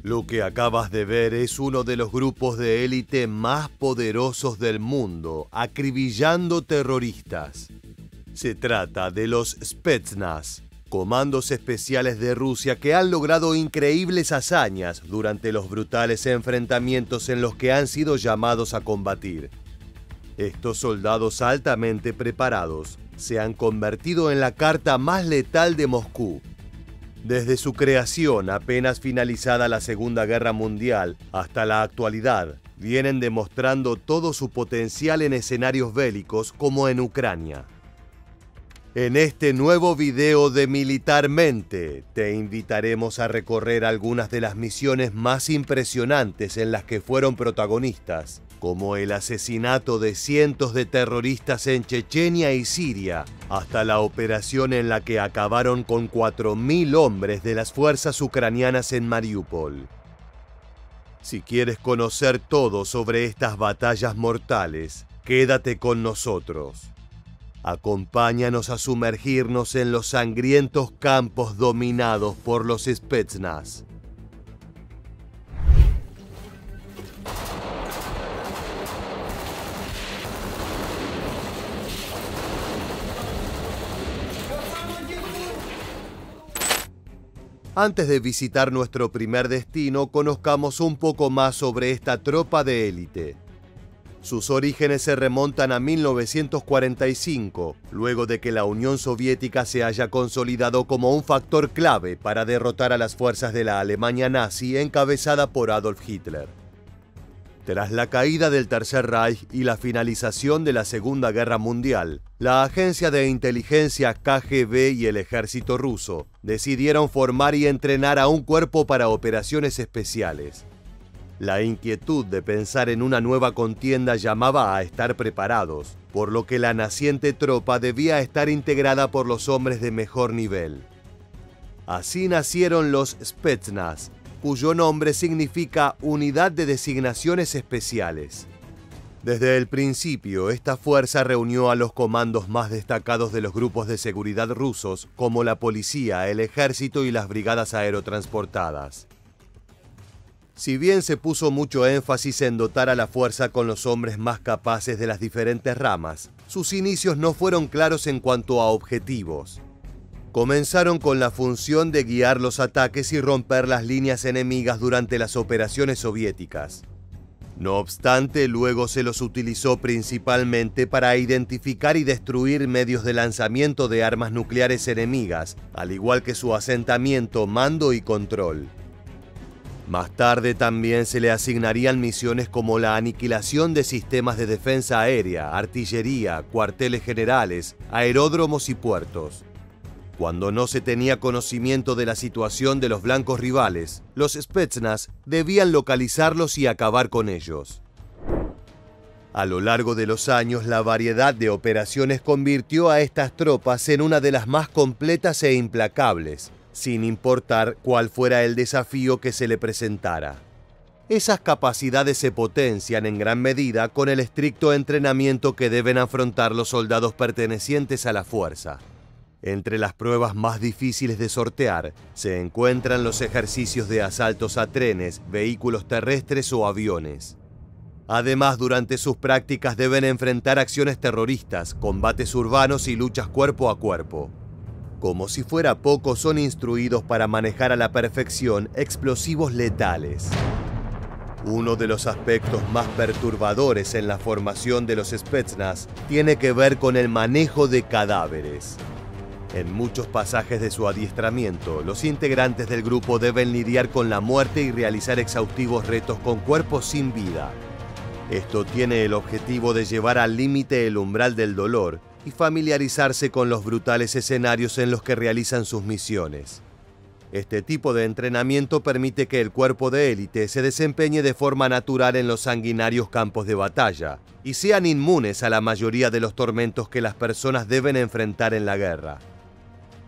Lo que acabas de ver es uno de los grupos de élite más poderosos del mundo, acribillando terroristas. Se trata de los Spetsnaz, comandos especiales de Rusia que han logrado increíbles hazañas durante los brutales enfrentamientos en los que han sido llamados a combatir. Estos soldados altamente preparados se han convertido en la carta más letal de Moscú. Desde su creación, apenas finalizada la Segunda Guerra Mundial, hasta la actualidad, vienen demostrando todo su potencial en escenarios bélicos como en Ucrania. En este nuevo video de Militarmente, te invitaremos a recorrer algunas de las misiones más impresionantes en las que fueron protagonistas, como el asesinato de cientos de terroristas en Chechenia y Siria, hasta la operación en la que acabaron con 4.000 hombres de las fuerzas ucranianas en Mariupol. Si quieres conocer todo sobre estas batallas mortales, quédate con nosotros. Acompáñanos a sumergirnos en los sangrientos campos dominados por los Spetsnaz. Antes de visitar nuestro primer destino, conozcamos un poco más sobre esta tropa de élite. Sus orígenes se remontan a 1945, luego de que la Unión Soviética se haya consolidado como un factor clave para derrotar a las fuerzas de la Alemania nazi encabezada por Adolf Hitler. Tras la caída del Tercer Reich y la finalización de la Segunda Guerra Mundial, la agencia de inteligencia KGB y el ejército ruso decidieron formar y entrenar a un cuerpo para operaciones especiales. La inquietud de pensar en una nueva contienda llamaba a estar preparados, por lo que la naciente tropa debía estar integrada por los hombres de mejor nivel. Así nacieron los Spetsnaz, cuyo nombre significa Unidad de Designaciones Especiales. Desde el principio, esta fuerza reunió a los comandos más destacados de los grupos de seguridad rusos, como la policía, el ejército y las brigadas aerotransportadas. Si bien se puso mucho énfasis en dotar a la fuerza con los hombres más capaces de las diferentes ramas, sus inicios no fueron claros en cuanto a objetivos. Comenzaron con la función de guiar los ataques y romper las líneas enemigas durante las operaciones soviéticas. No obstante, luego se los utilizó principalmente para identificar y destruir medios de lanzamiento de armas nucleares enemigas, al igual que su asentamiento, mando y control. Más tarde también se le asignarían misiones como la aniquilación de sistemas de defensa aérea, artillería, cuarteles generales, aeródromos y puertos. Cuando no se tenía conocimiento de la situación de los blancos rivales, los Spetsnaz debían localizarlos y acabar con ellos. A lo largo de los años, la variedad de operaciones convirtió a estas tropas en una de las más completas e implacables, sin importar cuál fuera el desafío que se le presentara. Esas capacidades se potencian en gran medida con el estricto entrenamiento que deben afrontar los soldados pertenecientes a la fuerza. Entre las pruebas más difíciles de sortear se encuentran los ejercicios de asaltos a trenes, vehículos terrestres o aviones. Además, durante sus prácticas deben enfrentar acciones terroristas, combates urbanos y luchas cuerpo a cuerpo. Como si fuera poco, son instruidos para manejar a la perfección explosivos letales. Uno de los aspectos más perturbadores en la formación de los Spetsnaz tiene que ver con el manejo de cadáveres. En muchos pasajes de su adiestramiento, los integrantes del grupo deben lidiar con la muerte y realizar exhaustivos retos con cuerpos sin vida. Esto tiene el objetivo de llevar al límite el umbral del dolor y familiarizarse con los brutales escenarios en los que realizan sus misiones. Este tipo de entrenamiento permite que el cuerpo de élite se desempeñe de forma natural en los sanguinarios campos de batalla y sean inmunes a la mayoría de los tormentos que las personas deben enfrentar en la guerra.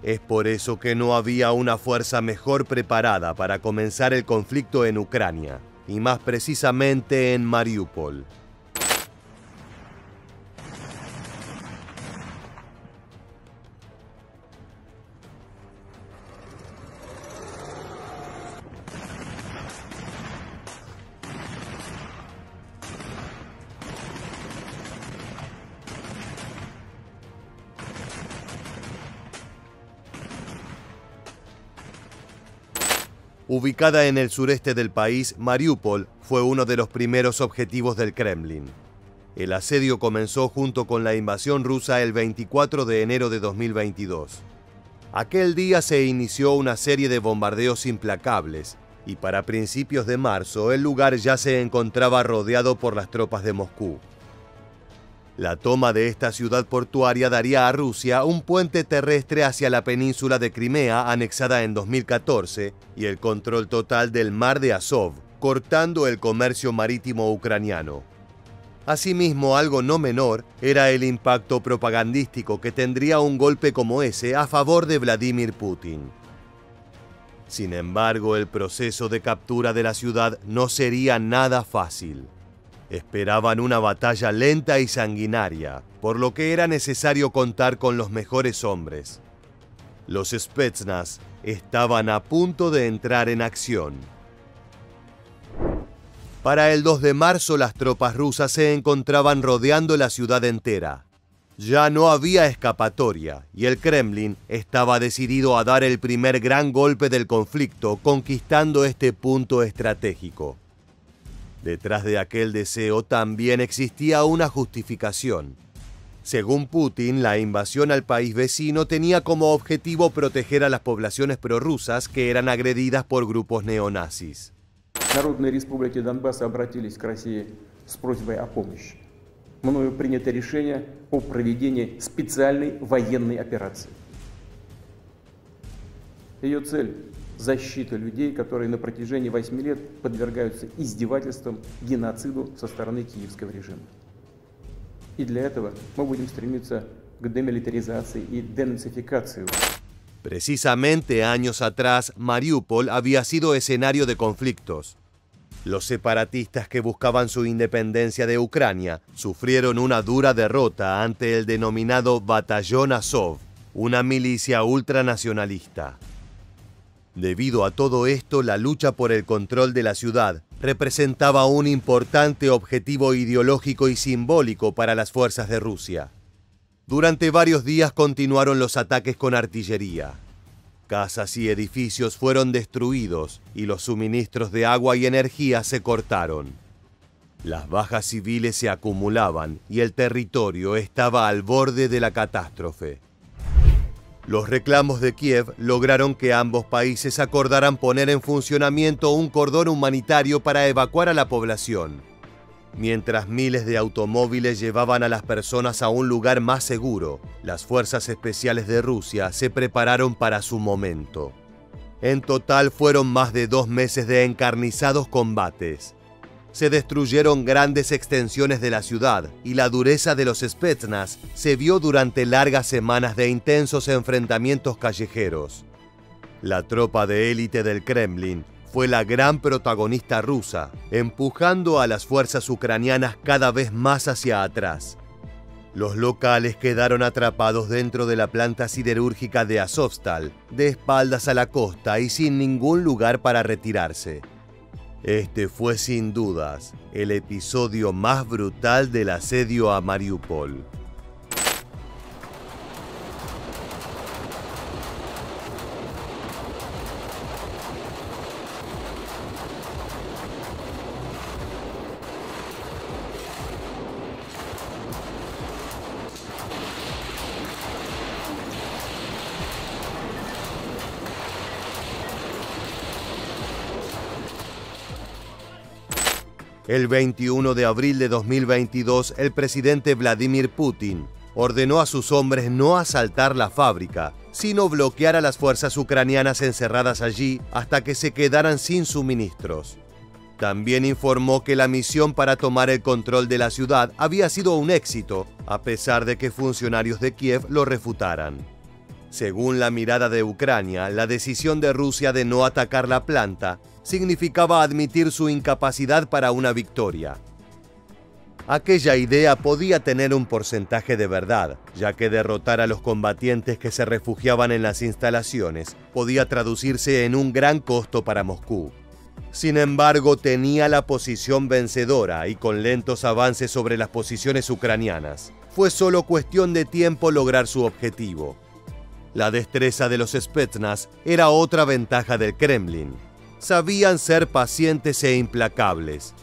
Es por eso que no había una fuerza mejor preparada para comenzar el conflicto en Ucrania, y más precisamente en Mariupol. Ubicada en el sureste del país, Mariúpol fue uno de los primeros objetivos del Kremlin. El asedio comenzó junto con la invasión rusa el 24 de enero de 2022. Aquel día se inició una serie de bombardeos implacables y para principios de marzo el lugar ya se encontraba rodeado por las tropas de Moscú. La toma de esta ciudad portuaria daría a Rusia un puente terrestre hacia la península de Crimea anexada en 2014 y el control total del mar de Azov, cortando el comercio marítimo ucraniano. Asimismo, algo no menor era el impacto propagandístico que tendría un golpe como ese a favor de Vladimir Putin. Sin embargo, el proceso de captura de la ciudad no sería nada fácil. Esperaban una batalla lenta y sanguinaria, por lo que era necesario contar con los mejores hombres. Los Spetsnaz estaban a punto de entrar en acción. Para el 2 de marzo las tropas rusas se encontraban rodeando la ciudad entera. Ya no había escapatoria y el Kremlin estaba decidido a dar el primer gran golpe del conflicto, conquistando este punto estratégico. Detrás de aquel deseo también existía una justificación. Según Putin, la invasión al país vecino tenía como objetivo proteger a las poblaciones prorrusas que eran agredidas por grupos neonazis. Народные республики Донбасса обратились к России с просьбой о помощи. Мною принято решение о проведении специальной военной операции. Ее цель – защита людей, которые на протяжении 8 лет подвергаются издевательствам, геноциду со стороны киевского режима. И для этого мы будем стремиться к демилитаризации и денацификации. Precisamente años atrás, Mariúpol había sido escenario de conflictos. Los separatistas que buscaban su independencia de Ucrania sufrieron una dura derrota ante el denominado Batallón Azov, una milicia ultranacionalista. Debido a todo esto, la lucha por el control de la ciudad representaba un importante objetivo ideológico y simbólico para las fuerzas de Rusia. Durante varios días continuaron los ataques con artillería. Casas y edificios fueron destruidos y los suministros de agua y energía se cortaron. Las bajas civiles se acumulaban y el territorio estaba al borde de la catástrofe. Los reclamos de Kiev lograron que ambos países acordaran poner en funcionamiento un cordón humanitario para evacuar a la población. Mientras miles de automóviles llevaban a las personas a un lugar más seguro, las fuerzas especiales de Rusia se prepararon para su momento. En total fueron más de 2 meses de encarnizados combates. Se destruyeron grandes extensiones de la ciudad y la dureza de los Spetsnaz se vio durante largas semanas de intensos enfrentamientos callejeros. La tropa de élite del Kremlin fue la gran protagonista rusa, empujando a las fuerzas ucranianas cada vez más hacia atrás. Los locales quedaron atrapados dentro de la planta siderúrgica de Azovstal, de espaldas a la costa y sin ningún lugar para retirarse. Este fue sin dudas el episodio más brutal del asedio a Mariúpol. El 21 de abril de 2022, el presidente Vladimir Putin ordenó a sus hombres no asaltar la fábrica, sino bloquear a las fuerzas ucranianas encerradas allí hasta que se quedaran sin suministros. También informó que la misión para tomar el control de la ciudad había sido un éxito, a pesar de que funcionarios de Kiev lo refutaran. Según la mirada de Ucrania, la decisión de Rusia de no atacar la planta significaba admitir su incapacidad para una victoria. Aquella idea podía tener un porcentaje de verdad, ya que derrotar a los combatientes que se refugiaban en las instalaciones podía traducirse en un gran costo para Moscú. Sin embargo, tenía la posición vencedora y con lentos avances sobre las posiciones ucranianas, fue solo cuestión de tiempo lograr su objetivo. La destreza de los Spetsnaz era otra ventaja del Kremlin. sabían ser pacientes e implacables.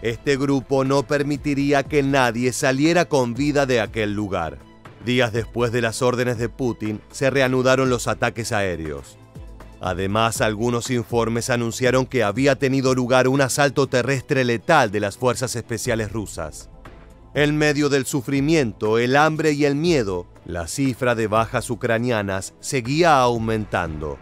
Este grupo no permitiría que nadie saliera con vida de aquel lugar. Días después de las órdenes de Putin, se reanudaron los ataques aéreos. Además, algunos informes anunciaron que había tenido lugar un asalto terrestre letal de las fuerzas especiales rusas. En medio del sufrimiento, el hambre y el miedo, la cifra de bajas ucranianas seguía aumentando.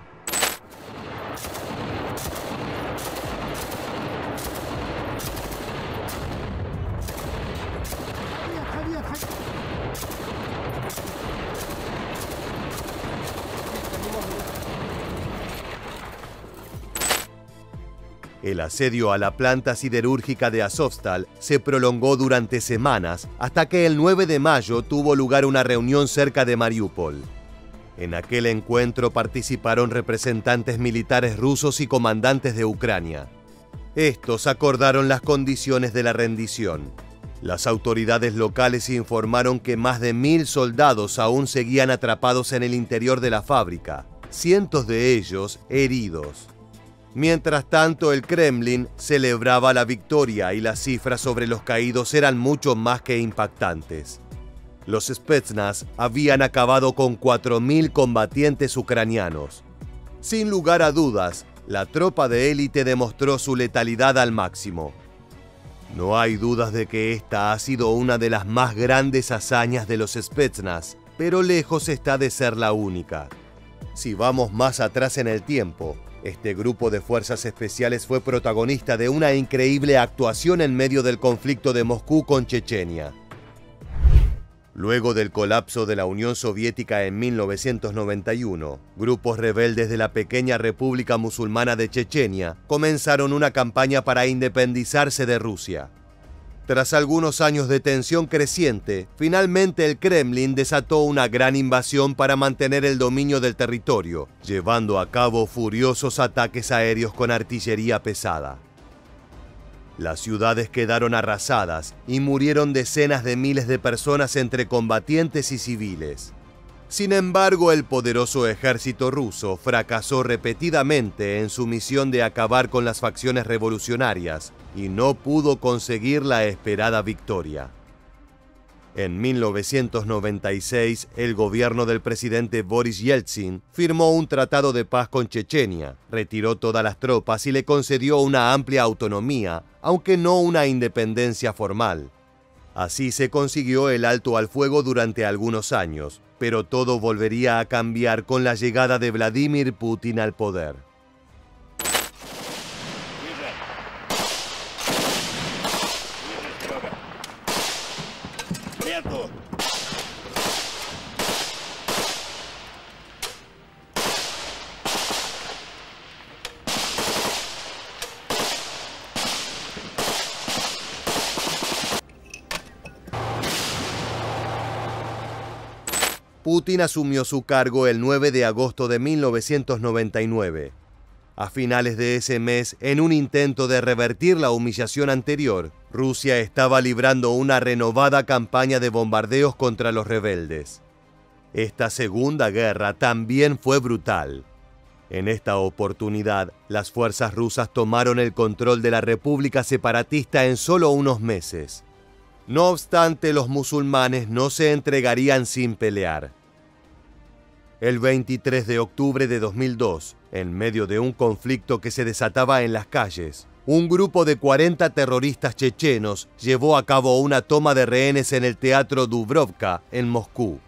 El asedio a la planta siderúrgica de Azovstal se prolongó durante semanas hasta que el 9 de mayo tuvo lugar una reunión cerca de Mariupol. En aquel encuentro participaron representantes militares rusos y comandantes de Ucrania. Estos acordaron las condiciones de la rendición. Las autoridades locales informaron que más de 1000 soldados aún seguían atrapados en el interior de la fábrica, cientos de ellos heridos. Mientras tanto, el Kremlin celebraba la victoria y las cifras sobre los caídos eran mucho más que impactantes. Los Spetsnaz habían acabado con 4000 combatientes ucranianos. Sin lugar a dudas, la tropa de élite demostró su letalidad al máximo. No hay dudas de que esta ha sido una de las más grandes hazañas de los Spetsnaz, pero lejos está de ser la única. Si vamos más atrás en el tiempo, este grupo de fuerzas especiales fue protagonista de una increíble actuación en medio del conflicto de Moscú con Chechenia. Luego del colapso de la Unión Soviética en 1991, grupos rebeldes de la pequeña República Musulmana de Chechenia comenzaron una campaña para independizarse de Rusia. Tras algunos años de tensión creciente, finalmente el Kremlin desató una gran invasión para mantener el dominio del territorio, llevando a cabo furiosos ataques aéreos con artillería pesada. Las ciudades quedaron arrasadas y murieron decenas de miles de personas entre combatientes y civiles. Sin embargo, el poderoso ejército ruso fracasó repetidamente en su misión de acabar con las facciones revolucionarias y no pudo conseguir la esperada victoria. En 1996, el gobierno del presidente Boris Yeltsin firmó un tratado de paz con Chechenia, retiró todas las tropas y le concedió una amplia autonomía, aunque no una independencia formal. Así se consiguió el alto al fuego durante algunos años, pero todo volvería a cambiar con la llegada de Vladimir Putin al poder. Putin asumió su cargo el 9 de agosto de 1999. A finales de ese mes, en un intento de revertir la humillación anterior, Rusia estaba librando una renovada campaña de bombardeos contra los rebeldes. Esta segunda guerra también fue brutal. En esta oportunidad, las fuerzas rusas tomaron el control de la República Separatista en solo unos meses. No obstante, los musulmanes no se entregarían sin pelear. El 23 de octubre de 2002, en medio de un conflicto que se desataba en las calles, un grupo de 40 terroristas chechenos llevó a cabo una toma de rehenes en el Teatro Dubrovka, en Moscú.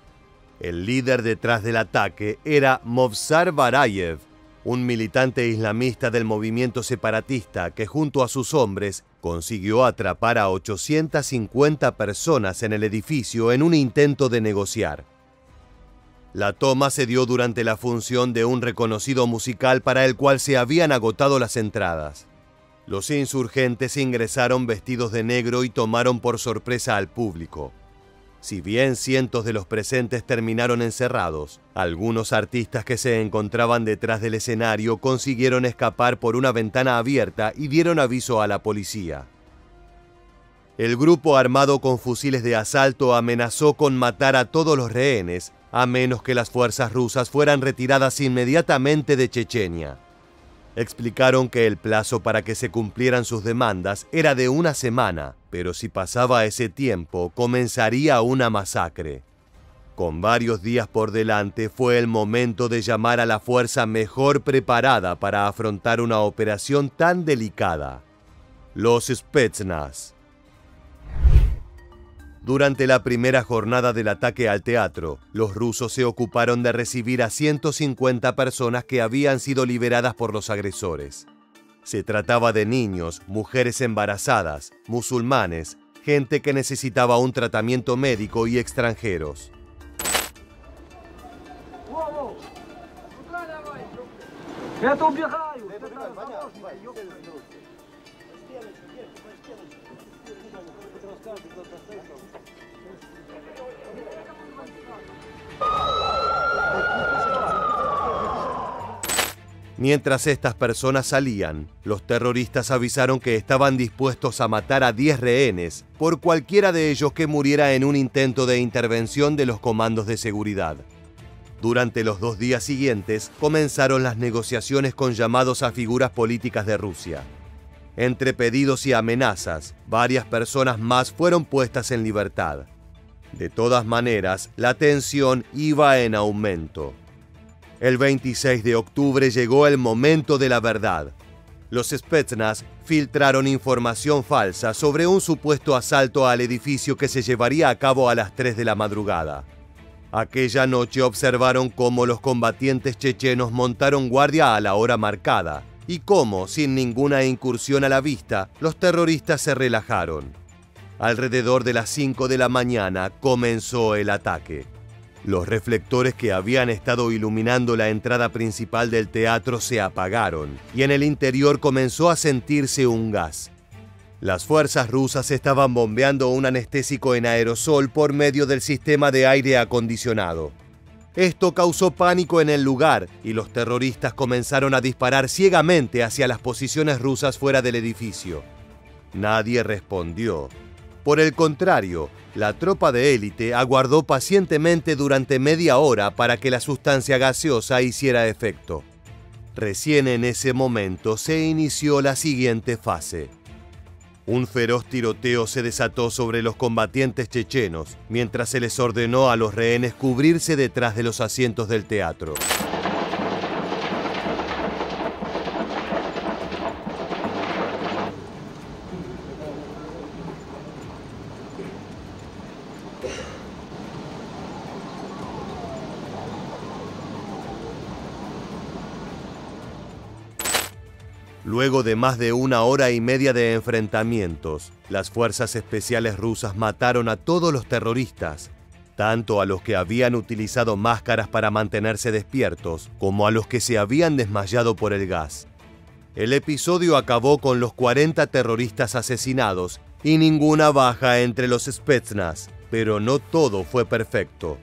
El líder detrás del ataque era Movsar Barayev, un militante islamista del movimiento separatista que junto a sus hombres consiguió atrapar a 850 personas en el edificio en un intento de negociar. La toma se dio durante la función de un reconocido musical para el cual se habían agotado las entradas. Los insurgentes ingresaron vestidos de negro y tomaron por sorpresa al público. Si bien cientos de los presentes terminaron encerrados, algunos artistas que se encontraban detrás del escenario consiguieron escapar por una ventana abierta y dieron aviso a la policía. El grupo armado con fusiles de asalto amenazó con matar a todos los rehenes, a menos que las fuerzas rusas fueran retiradas inmediatamente de Chechenia. Explicaron que el plazo para que se cumplieran sus demandas era de 1 semana, pero si pasaba ese tiempo, comenzaría una masacre. Con varios días por delante, fue el momento de llamar a la fuerza mejor preparada para afrontar una operación tan delicada: los Spetsnaz. Durante la primera jornada del ataque al teatro, los rusos se ocuparon de recibir a 150 personas que habían sido liberadas por los agresores. Se trataba de niños, mujeres embarazadas, musulmanes, gente que necesitaba un tratamiento médico y extranjeros. Mientras estas personas salían, los terroristas avisaron que estaban dispuestos a matar a 10 rehenes por cualquiera de ellos que muriera en un intento de intervención de los comandos de seguridad. Durante los 2 días siguientes, comenzaron las negociaciones con llamados a figuras políticas de Rusia. Entre pedidos y amenazas, varias personas más fueron puestas en libertad. De todas maneras, la tensión iba en aumento. El 26 de octubre llegó el momento de la verdad. Los Spetsnaz filtraron información falsa sobre un supuesto asalto al edificio que se llevaría a cabo a las 3 de la madrugada. Aquella noche observaron cómo los combatientes chechenos montaron guardia a la hora marcada y cómo, sin ninguna incursión a la vista, los terroristas se relajaron. Alrededor de las 5 de la mañana comenzó el ataque. Los reflectores que habían estado iluminando la entrada principal del teatro se apagaron y en el interior comenzó a sentirse un gas. Las fuerzas rusas estaban bombeando un anestésico en aerosol por medio del sistema de aire acondicionado. Esto causó pánico en el lugar y los terroristas comenzaron a disparar ciegamente hacia las posiciones rusas fuera del edificio. Nadie respondió. Por el contrario, la tropa de élite aguardó pacientemente durante media hora para que la sustancia gaseosa hiciera efecto. Recién en ese momento se inició la siguiente fase. Un feroz tiroteo se desató sobre los combatientes chechenos, mientras se les ordenó a los rehenes cubrirse detrás de los asientos del teatro. Luego de más de 1 hora y media de enfrentamientos, las fuerzas especiales rusas mataron a todos los terroristas, tanto a los que habían utilizado máscaras para mantenerse despiertos, como a los que se habían desmayado por el gas. El episodio acabó con los 40 terroristas asesinados y ninguna baja entre los Spetsnaz, pero no todo fue perfecto.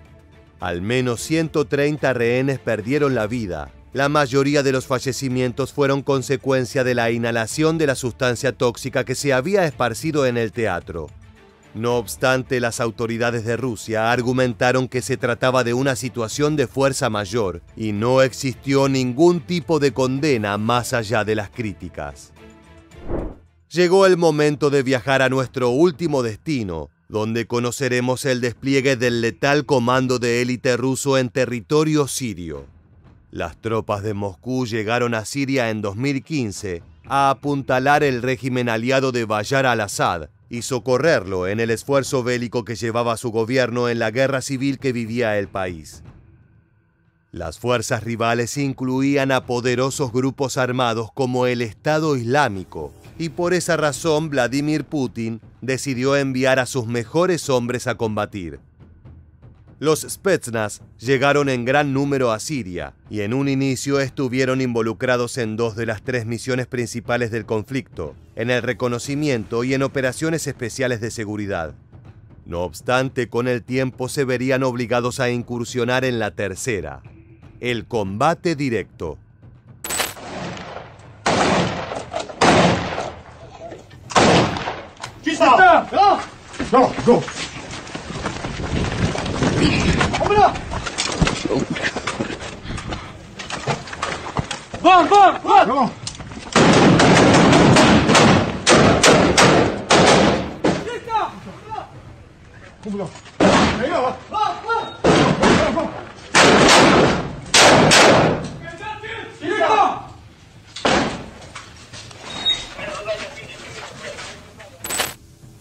Al menos 130 rehenes perdieron la vida. La mayoría de los fallecimientos fueron consecuencia de la inhalación de la sustancia tóxica que se había esparcido en el teatro. No obstante, las autoridades de Rusia argumentaron que se trataba de una situación de fuerza mayor y no existió ningún tipo de condena más allá de las críticas. Llegó el momento de viajar a nuestro último destino, donde conoceremos el despliegue del letal comando de élite ruso en territorio sirio. Las tropas de Moscú llegaron a Siria en 2015 a apuntalar el régimen aliado de Bashar al-Assad y socorrerlo en el esfuerzo bélico que llevaba su gobierno en la guerra civil que vivía el país. Las fuerzas rivales incluían a poderosos grupos armados como el Estado Islámico, y por esa razón Vladimir Putin decidió enviar a sus mejores hombres a combatir. Los Spetsnaz llegaron en gran número a Siria y en un inicio estuvieron involucrados en 2 de las 3 misiones principales del conflicto, en el reconocimiento y en operaciones especiales de seguridad. No obstante, con el tiempo se verían obligados a incursionar en la tercera, el combate directo.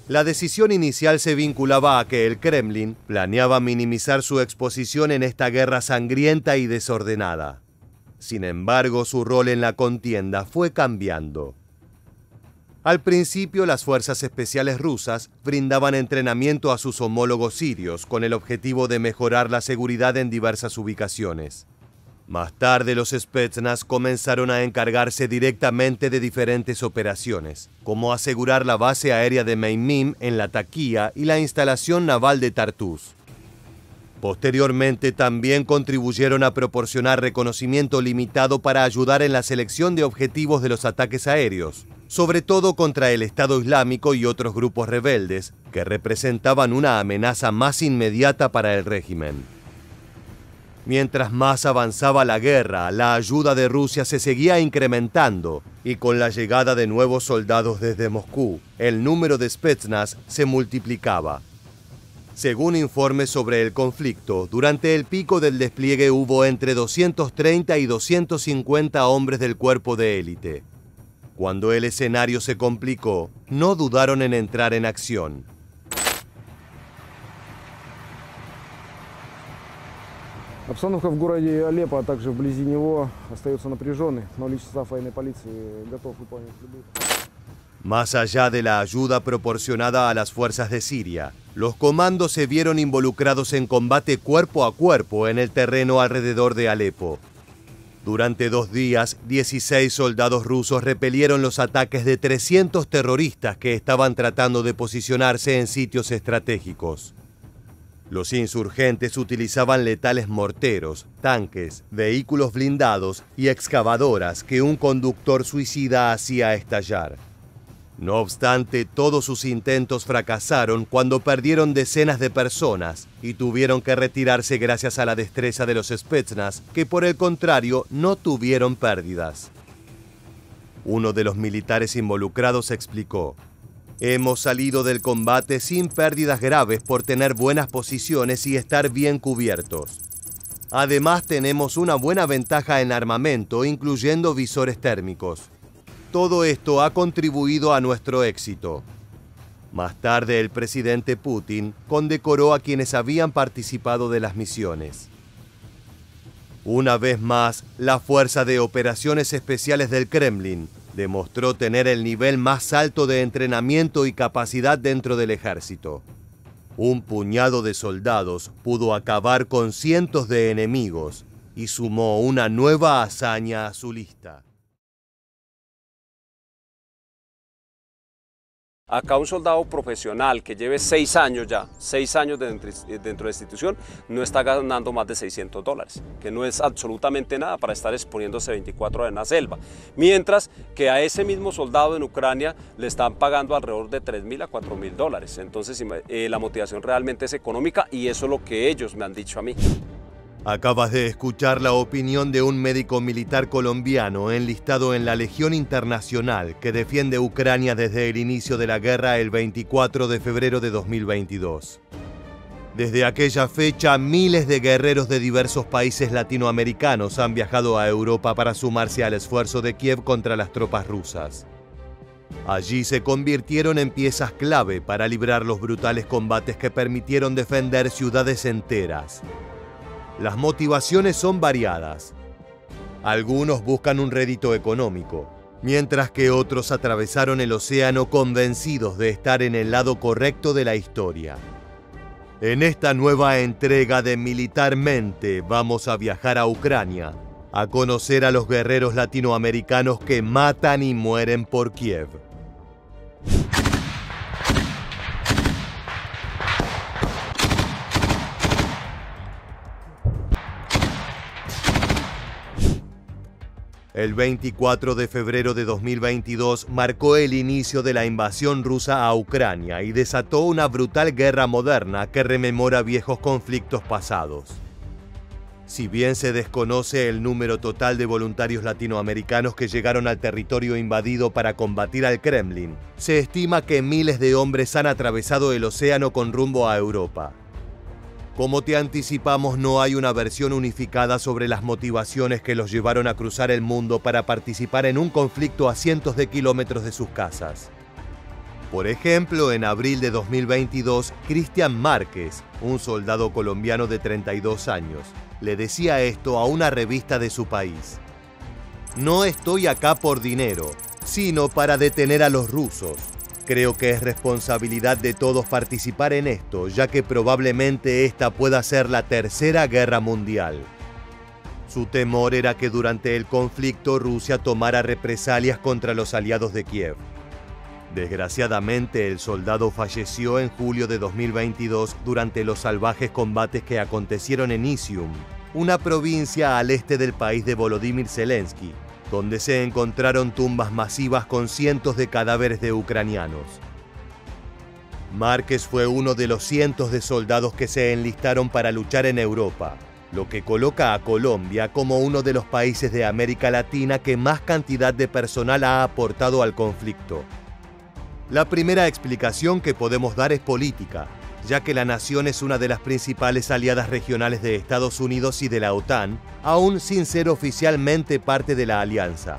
La decisión inicial se vinculaba a que el Kremlin planeaba minimizar su exposición en esta guerra sangrienta y desordenada. Sin embargo, su rol en la contienda fue cambiando. Al principio, las fuerzas especiales rusas brindaban entrenamiento a sus homólogos sirios con el objetivo de mejorar la seguridad en diversas ubicaciones. Más tarde, los Spetsnaz comenzaron a encargarse directamente de diferentes operaciones, como asegurar la base aérea de Meimim en Latakia y la instalación naval de Tartus. Posteriormente, también contribuyeron a proporcionar reconocimiento limitado para ayudar en la selección de objetivos de los ataques aéreos, sobre todo contra el Estado Islámico y otros grupos rebeldes que representaban una amenaza más inmediata para el régimen. Mientras más avanzaba la guerra, la ayuda de Rusia se seguía incrementando y con la llegada de nuevos soldados desde Moscú, el número de Spetsnaz se multiplicaba. Según informes sobre el conflicto, durante el pico del despliegue hubo entre 230 y 250 hombres del cuerpo de élite. Cuando el escenario se complicó, no dudaron en entrar en acción. Обстановка в городе Алеппо, а также вблизи него остается напряженной, но личный состав военной полиции готов выполнить любые. Más allá de la ayuda proporcionada a las fuerzas de Siria, los comandos se vieron involucrados en combate cuerpo a cuerpo en el terreno alrededor de Alepo. Durante 2 días, 16 soldados rusos repelieron los ataques de 300 terroristas que estaban tratando de posicionarse en sitios estratégicos. Los insurgentes utilizaban letales morteros, tanques, vehículos blindados y excavadoras que un conductor suicida hacía estallar. No obstante, todos sus intentos fracasaron cuando perdieron decenas de personas y tuvieron que retirarse gracias a la destreza de los Spetsnaz, que por el contrario no tuvieron pérdidas. Uno de los militares involucrados explicó: «Hemos salido del combate sin pérdidas graves por tener buenas posiciones y estar bien cubiertos. Además, tenemos una buena ventaja en armamento, incluyendo visores térmicos. Todo esto ha contribuido a nuestro éxito». Más tarde, el presidente Putin condecoró a quienes habían participado de las misiones. Una vez más, la Fuerza de Operaciones Especiales del Kremlin demostró tener el nivel más alto de entrenamiento y capacidad dentro del ejército. Un puñado de soldados pudo acabar con cientos de enemigos y sumó una nueva hazaña a su lista. Acá un soldado profesional que lleve 6 años ya, 6 años dentro de la institución, no está ganando más de $600, que no es absolutamente nada para estar exponiéndose 24 horas en la selva. Mientras que a ese mismo soldado en Ucrania le están pagando alrededor de $3.000 a $4.000. Entonces la motivación realmente es económica y eso es lo que ellos me han dicho a mí. Acabas de escuchar la opinión de un médico militar colombiano enlistado en la Legión Internacional que defiende Ucrania desde el inicio de la guerra el 24 de febrero de 2022. Desde aquella fecha, miles de guerreros de diversos países latinoamericanos han viajado a Europa para sumarse al esfuerzo de Kiev contra las tropas rusas. Allí se convirtieron en piezas clave para librar los brutales combates que permitieron defender ciudades enteras. Las motivaciones son variadas. Algunos buscan un rédito económico, mientras que otros atravesaron el océano convencidos de estar en el lado correcto de la historia. En esta nueva entrega de Militarmente vamos a viajar a Ucrania, a conocer a los guerreros latinoamericanos que matan y mueren por Kiev. El 24 de febrero de 2022 marcó el inicio de la invasión rusa a Ucrania y desató una brutal guerra moderna que rememora viejos conflictos pasados. Si bien se desconoce el número total de voluntarios latinoamericanos que llegaron al territorio invadido para combatir al Kremlin, se estima que miles de hombres han atravesado el océano con rumbo a Europa. Como te anticipamos, no hay una versión unificada sobre las motivaciones que los llevaron a cruzar el mundo para participar en un conflicto a cientos de kilómetros de sus casas. Por ejemplo, en abril de 2022, Cristian Márquez, un soldado colombiano de 32 años, le decía esto a una revista de su país: "No estoy acá por dinero, sino para detener a los rusos. Creo que es responsabilidad de todos participar en esto, ya que probablemente esta pueda ser la tercera guerra mundial". Su temor era que durante el conflicto Rusia tomara represalias contra los aliados de Kiev. Desgraciadamente, el soldado falleció en julio de 2022 durante los salvajes combates que acontecieron en Izium, una provincia al este del país de Volodymyr Zelensky, donde se encontraron tumbas masivas con cientos de cadáveres de ucranianos. Márquez fue uno de los cientos de soldados que se enlistaron para luchar en Europa, lo que coloca a Colombia como uno de los países de América Latina que más cantidad de personal ha aportado al conflicto. La primera explicación que podemos dar es política, ya que la nación es una de las principales aliadas regionales de Estados Unidos y de la OTAN, aún sin ser oficialmente parte de la alianza.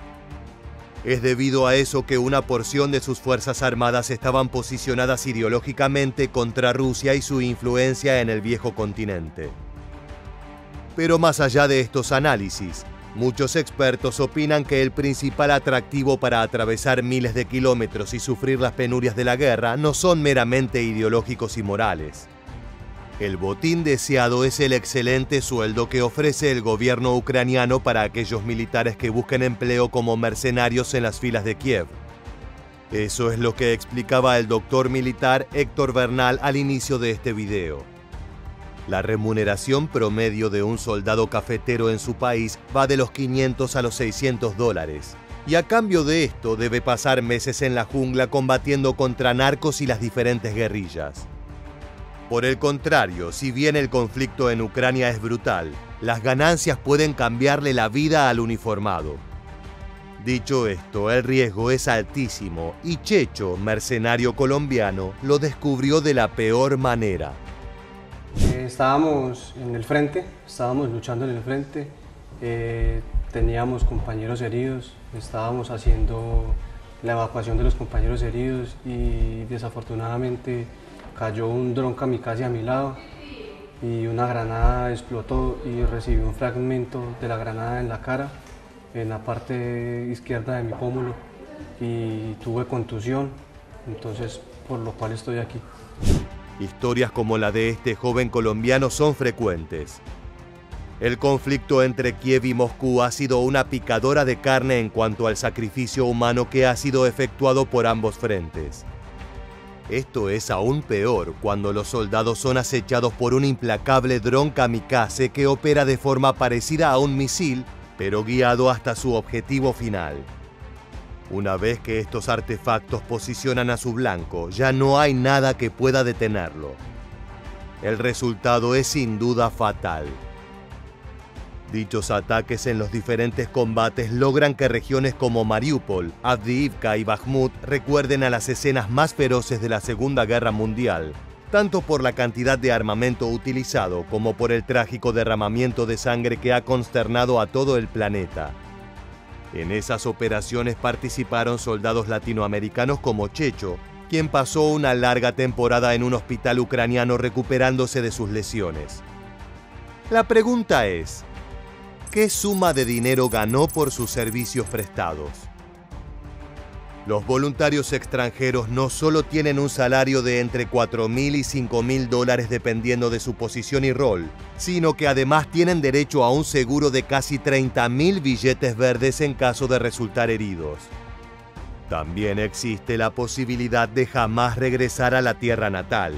Es debido a eso que una porción de sus fuerzas armadas estaban posicionadas ideológicamente contra Rusia y su influencia en el viejo continente. Pero más allá de estos análisis, muchos expertos opinan que el principal atractivo para atravesar miles de kilómetros y sufrir las penurias de la guerra no son meramente ideológicos y morales. El botín deseado es el excelente sueldo que ofrece el gobierno ucraniano para aquellos militares que busquen empleo como mercenarios en las filas de Kiev. Eso es lo que explicaba el doctor militar Héctor Bernal al inicio de este video. La remuneración promedio de un soldado cafetero en su país va de los 500 a los 600 dólares. Y a cambio de esto debe pasar meses en la jungla combatiendo contra narcos y las diferentes guerrillas. Por el contrario, si bien el conflicto en Ucrania es brutal, las ganancias pueden cambiarle la vida al uniformado. Dicho esto, el riesgo es altísimo y Checho, mercenario colombiano, lo descubrió de la peor manera. Estábamos en el frente, estábamos luchando en el frente, teníamos compañeros heridos, estábamos haciendo la evacuación de los compañeros heridos y desafortunadamente cayó un dron kamikaze a mi lado y una granada explotó y recibí un fragmento de la granada en la cara, en la parte izquierda de mi pómulo y tuve contusión, entonces por lo cual estoy aquí. Historias como la de este joven colombiano son frecuentes. El conflicto entre Kiev y Moscú ha sido una picadora de carne en cuanto al sacrificio humano que ha sido efectuado por ambos frentes. Esto es aún peor cuando los soldados son acechados por un implacable dron kamikaze que opera de forma parecida a un misil, pero guiado hasta su objetivo final. Una vez que estos artefactos posicionan a su blanco, ya no hay nada que pueda detenerlo. El resultado es sin duda fatal. Dichos ataques en los diferentes combates logran que regiones como Mariupol, Avdiivka y Bakhmut recuerden a las escenas más feroces de la Segunda Guerra Mundial, tanto por la cantidad de armamento utilizado como por el trágico derramamiento de sangre que ha consternado a todo el planeta. En esas operaciones participaron soldados latinoamericanos como Checho, quien pasó una larga temporada en un hospital ucraniano recuperándose de sus lesiones. La pregunta es, ¿qué suma de dinero ganó por sus servicios prestados? Los voluntarios extranjeros no solo tienen un salario de entre 4.000 y 5.000 dólares dependiendo de su posición y rol, sino que además tienen derecho a un seguro de casi 30.000 billetes verdes en caso de resultar heridos. También existe la posibilidad de jamás regresar a la tierra natal.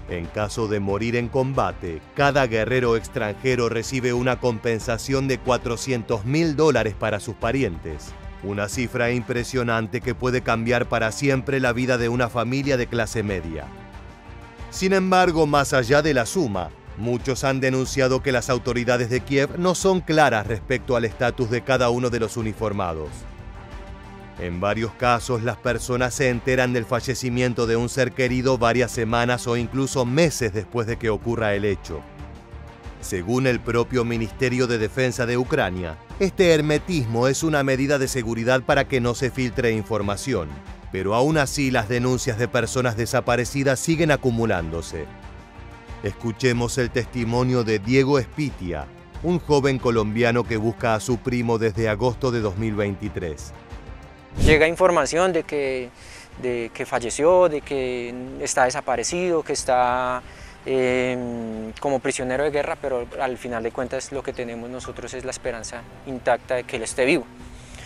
En caso de morir en combate, cada guerrero extranjero recibe una compensación de 400.000 dólares para sus parientes. Una cifra impresionante que puede cambiar para siempre la vida de una familia de clase media. Sin embargo, más allá de la suma, Muchos han denunciado que las autoridades de Kiev no son claras respecto al estatus de cada uno de los uniformados. En varios casos, las personas se enteran del fallecimiento de un ser querido varias semanas o incluso meses después de que ocurra el hecho. Según el propio Ministerio de Defensa de Ucrania, este hermetismo es una medida de seguridad para que no se filtre información, pero aún así las denuncias de personas desaparecidas siguen acumulándose. Escuchemos el testimonio de Diego Espitia, un joven colombiano que busca a su primo desde agosto de 2023. Llega información de que falleció, de que está desaparecido, que está como prisionero de guerra, pero al final de cuentas lo que tenemos nosotros es la esperanza intacta de que él esté vivo.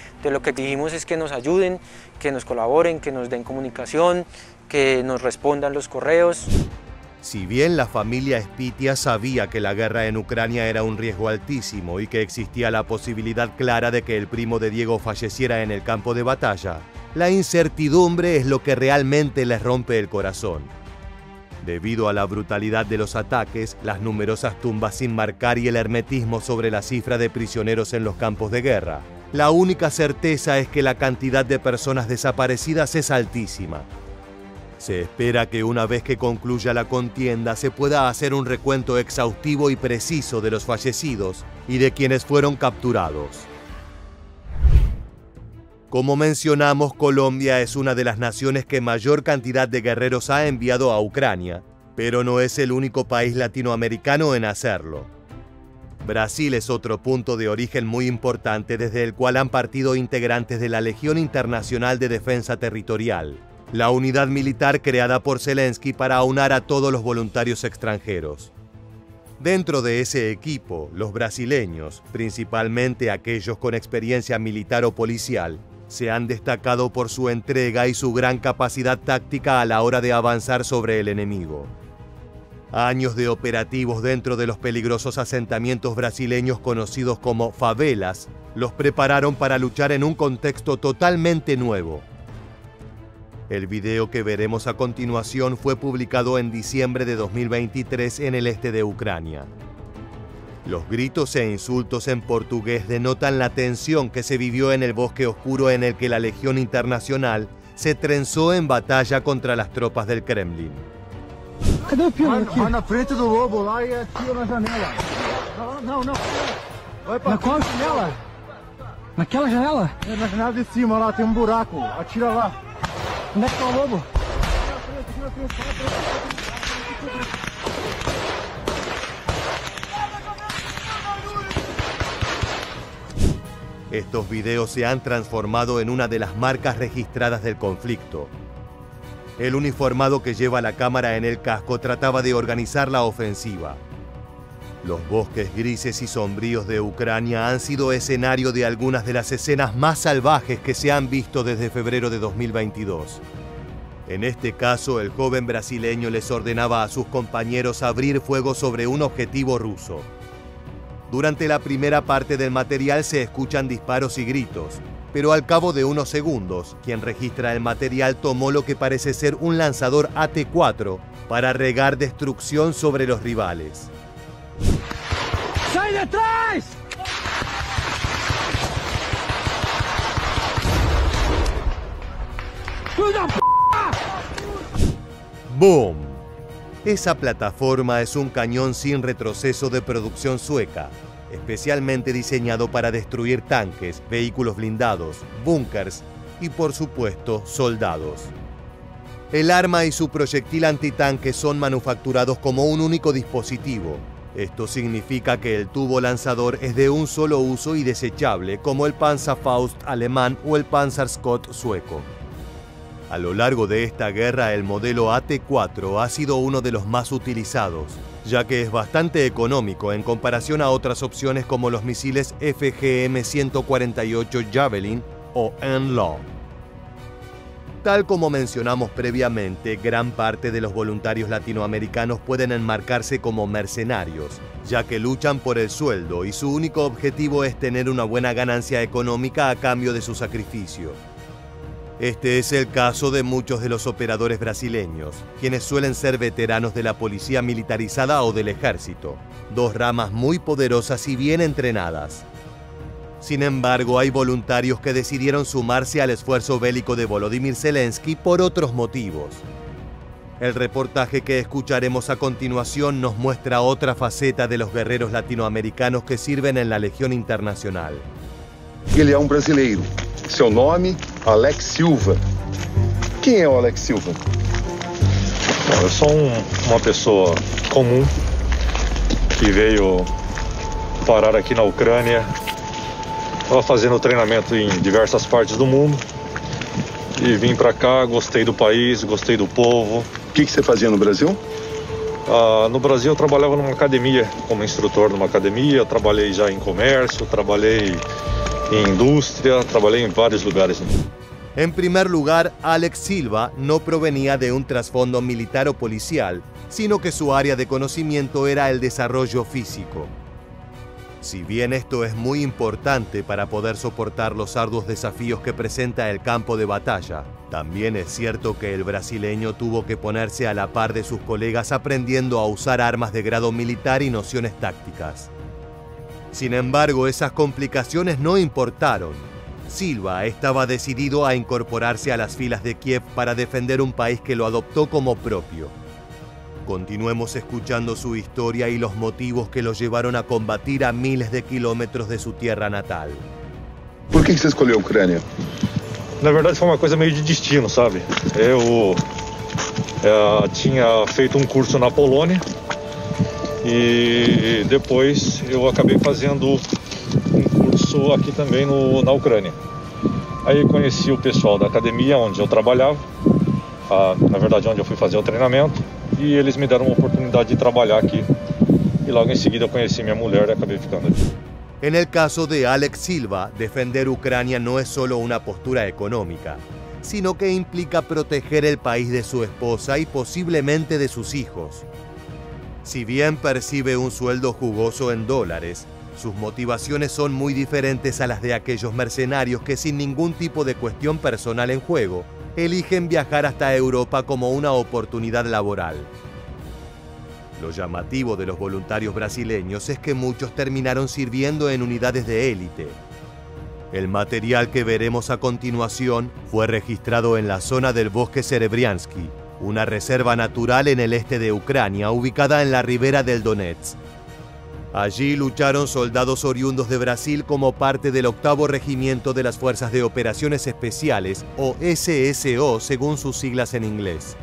Entonces lo que dijimos es que nos ayuden, que nos colaboren, que nos den comunicación, que nos respondan los correos. Si bien la familia Espitia sabía que la guerra en Ucrania era un riesgo altísimo y que existía la posibilidad clara de que el primo de Diego falleciera en el campo de batalla, la incertidumbre es lo que realmente les rompe el corazón. Debido a la brutalidad de los ataques, las numerosas tumbas sin marcar y el hermetismo sobre la cifra de prisioneros en los campos de guerra, la única certeza es que la cantidad de personas desaparecidas es altísima. Se espera que una vez que concluya la contienda se pueda hacer un recuento exhaustivo y preciso de los fallecidos y de quienes fueron capturados. Como mencionamos, Colombia es una de las naciones que mayor cantidad de guerreros ha enviado a Ucrania, pero no es el único país latinoamericano en hacerlo. Brasil es otro punto de origen muy importante desde el cual han partido integrantes de la Legión Internacional de Defensa Territorial, la unidad militar creada por Zelensky para aunar a todos los voluntarios extranjeros. Dentro de ese equipo, los brasileños, principalmente aquellos con experiencia militar o policial, se han destacado por su entrega y su gran capacidad táctica a la hora de avanzar sobre el enemigo. Años de operativos dentro de los peligrosos asentamientos brasileños conocidos como favelas los prepararon para luchar en un contexto totalmente nuevo. El video que veremos a continuación fue publicado en diciembre de 2023 en el este de Ucrania. Los gritos e insultos en portugués denotan la tensión que se vivió en el bosque oscuro en el que la Legión Internacional se trenzó en batalla contra las tropas del Kremlin. Vai na frente do lobo lá e atira na janela. Não. Vai pra qual janela? Naquela janela? É na janela de cima lá, tem buraco. Atira lá. Onde é que tá o lobo? Estos videos se han transformado en una de las marcas registradas del conflicto. El uniformado que lleva la cámara en el casco trataba de organizar la ofensiva. Los bosques grises y sombríos de Ucrania han sido escenario de algunas de las escenas más salvajes que se han visto desde febrero de 2022. En este caso, el joven brasileño les ordenaba a sus compañeros abrir fuego sobre un objetivo ruso. Durante la primera parte del material se escuchan disparos y gritos, pero al cabo de unos segundos, quien registra el material tomó lo que parece ser un lanzador AT-4 para regar destrucción sobre los rivales. Sai de atrás! ¡Boom! Esa plataforma es un cañón sin retroceso de producción sueca, especialmente diseñado para destruir tanques, vehículos blindados, búnkers y, por supuesto, soldados. El arma y su proyectil antitanque son manufacturados como un único dispositivo. Esto significa que el tubo lanzador es de un solo uso y desechable, como el Panzerfaust alemán o el Panzerskott sueco. A lo largo de esta guerra, el modelo AT-4 ha sido uno de los más utilizados, ya que es bastante económico en comparación a otras opciones como los misiles FGM-148 Javelin o NLAW. Tal como mencionamos previamente, gran parte de los voluntarios latinoamericanos pueden enmarcarse como mercenarios, ya que luchan por el sueldo y su único objetivo es tener una buena ganancia económica a cambio de su sacrificio. Este es el caso de muchos de los operadores brasileños, quienes suelen ser veteranos de la policía militarizada o del ejército, dos ramas muy poderosas y bien entrenadas. Sin embargo, hay voluntarios que decidieron sumarse al esfuerzo bélico de Volodymyr Zelensky por otros motivos. El reportaje que escucharemos a continuación nos muestra otra faceta de los guerreros latinoamericanos que sirven en la Legión Internacional. Ele é brasileiro. Seu nome, Alex Silva. Quem é o Alex Silva? Eu sou uma pessoa comum que veio parar aqui na Ucrânia. Estava fazendo treinamento em diversas partes do mundo e vim para cá, gostei do país, gostei do povo. O que você fazia no Brasil? No Brasil eu trabalhava numa academia, como instrutor numa academia, eu trabalhei já em comércio, trabalhei em indústria, trabalhei em vários lugares. En primer lugar, Alex Silva no provenía de un trasfondo militar o policial, sino que su área de conocimiento era el desarrollo físico. Si bien esto es muy importante para poder soportar los arduos desafíos que presenta el campo de batalla, también es cierto que el brasileño tuvo que ponerse a la par de sus colegas aprendiendo a usar armas de grado militar y nociones tácticas. Sin embargo, esas complicaciones no importaron. Silva estaba decidido a incorporarse a las filas de Kiev para defender un país que lo adoptó como propio. Continuemos escuchando su historia y los motivos que lo llevaron a combatir a miles de kilómetros de su tierra natal. Por que você escolheu a Ucrânia? Na verdade foi uma coisa meio de destino, sabe? Eu tinha feito um curso na Polônia e depois eu acabei fazendo um curso aqui também na Ucrânia. Aí conheci o pessoal da academia onde eu trabalhava, na verdade onde eu fui fazer o treinamento, e eles me deram uma oportunidade de trabalhar aqui. E logo em seguida eu conheci minha mulher e acabei ficando aqui. En el caso de Alex Silva, defender Ucrania no es solo una postura económica, sino que implica proteger el país de su esposa y posiblemente de sus hijos. Si bien percibe un sueldo jugoso en dólares, sus motivaciones son muy diferentes a las de aquellos mercenarios que sin ningún tipo de cuestión personal en juego, eligen viajar hasta Europa como una oportunidad laboral. Lo llamativo de los voluntarios brasileños es que muchos terminaron sirviendo en unidades de élite. El material que veremos a continuación fue registrado en la zona del bosque Serebriansky, una reserva natural en el este de Ucrania ubicada en la ribera del Donetsk. Allí lucharon soldados oriundos de Brasil como parte del 8º Regimiento de las Fuerzas de Operaciones Especiales, o SSO según sus siglas en inglés.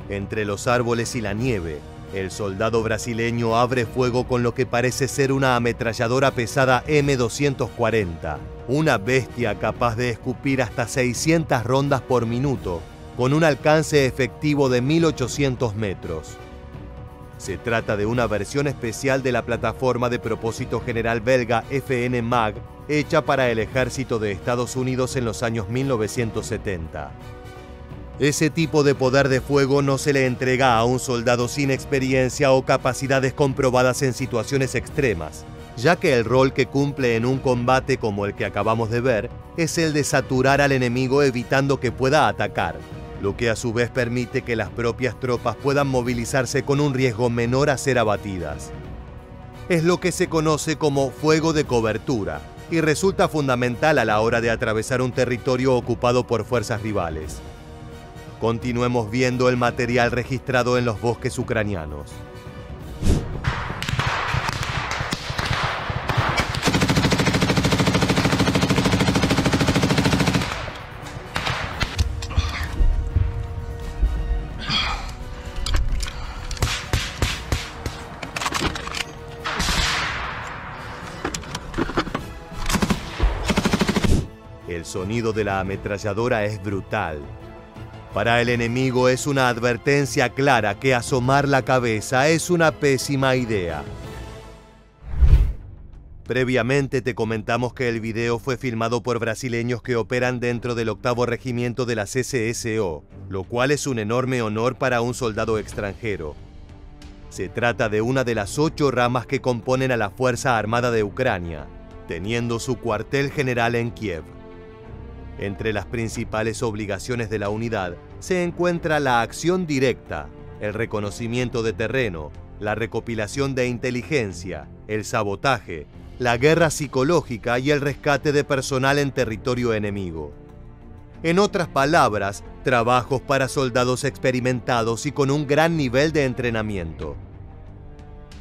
Entre los árboles y la nieve, el soldado brasileño abre fuego con lo que parece ser una ametralladora pesada M240, una bestia capaz de escupir hasta 600 rondas por minuto, con un alcance efectivo de 1800 metros. Se trata de una versión especial de la plataforma de propósito general belga FN MAG, hecha para el ejército de Estados Unidos en los años 1970. Ese tipo de poder de fuego no se le entrega a un soldado sin experiencia o capacidades comprobadas en situaciones extremas, ya que el rol que cumple en un combate como el que acabamos de ver es el de saturar al enemigo evitando que pueda atacar, lo que a su vez permite que las propias tropas puedan movilizarse con un riesgo menor a ser abatidas. Es lo que se conoce como fuego de cobertura y resulta fundamental a la hora de atravesar un territorio ocupado por fuerzas rivales. Continuemos viendo el material registrado en los bosques ucranianos. El sonido de la ametralladora es brutal. Para el enemigo es una advertencia clara que asomar la cabeza es una pésima idea. Previamente te comentamos que el video fue filmado por brasileños que operan dentro del 8º Regimiento de la CCSO, lo cual es un enorme honor para un soldado extranjero. Se trata de una de las 8 ramas que componen a la Fuerza Armada de Ucrania, teniendo su cuartel general en Kiev. Entre las principales obligaciones de la unidad se encuentra la acción directa, el reconocimiento de terreno, la recopilación de inteligencia, el sabotaje, la guerra psicológica y el rescate de personal en territorio enemigo. En otras palabras, trabajos para soldados experimentados y con un gran nivel de entrenamiento.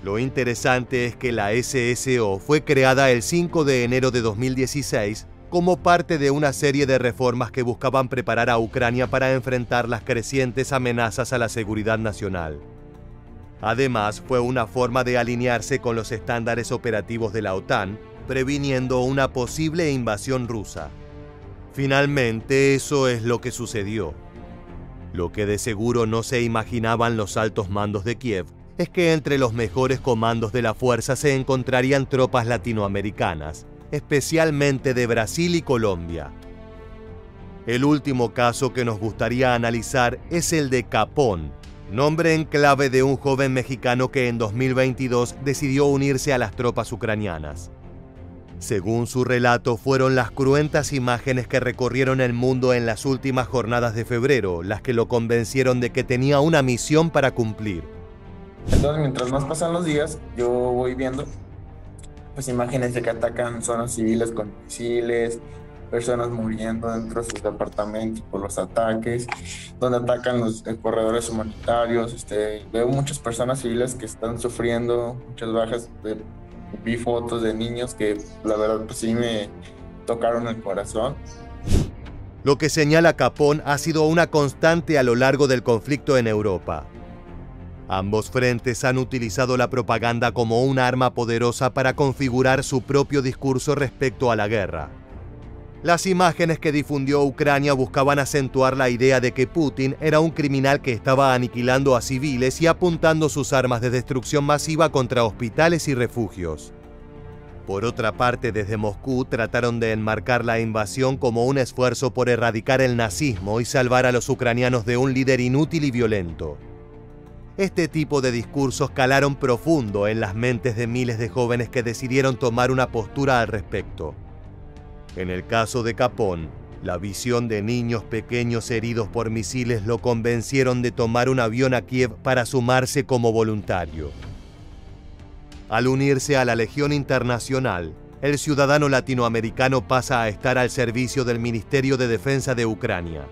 Lo interesante es que la SSO fue creada el 5 de enero de 2016 como parte de una serie de reformas que buscaban preparar a Ucrania para enfrentar las crecientes amenazas a la seguridad nacional. Además, fue una forma de alinearse con los estándares operativos de la OTAN, previniendo una posible invasión rusa. Finalmente, eso es lo que sucedió. Lo que de seguro no se imaginaban los altos mandos de Kiev es que entre los mejores comandos de la fuerza se encontrarían tropas latinoamericanas, especialmente de Brasil y Colombia. El último caso que nos gustaría analizar es el de Capón, nombre en clave de un joven mexicano que en 2022 decidió unirse a las tropas ucranianas. Según su relato, fueron las cruentas imágenes que recorrieron el mundo en las últimas jornadas de febrero las que lo convencieron de que tenía una misión para cumplir. Entonces, mientras más pasan los días, yo voy viendo pues imágenes de que atacan zonas civiles con misiles, personas muriendo dentro de sus departamentos por los ataques, donde atacan los corredores humanitarios. Veo muchas personas civiles que están sufriendo, muchas bajas. Vi fotos de niños que la verdad pues sí me tocaron el corazón. Lo que señala Capón ha sido una constante a lo largo del conflicto en Europa. Ambos frentes han utilizado la propaganda como un arma poderosa para configurar su propio discurso respecto a la guerra. Las imágenes que difundió Ucrania buscaban acentuar la idea de que Putin era un criminal que estaba aniquilando a civiles y apuntando sus armas de destrucción masiva contra hospitales y refugios. Por otra parte, desde Moscú trataron de enmarcar la invasión como un esfuerzo por erradicar el nazismo y salvar a los ucranianos de un líder inútil y violento. Este tipo de discursos calaron profundo en las mentes de miles de jóvenes que decidieron tomar una postura al respecto. En el caso de Capón, la visión de niños pequeños heridos por misiles lo convencieron de tomar un avión a Kiev para sumarse como voluntario. Al unirse a la Legión Internacional, el ciudadano latinoamericano pasa a estar al servicio del Ministerio de Defensa de Ucrania.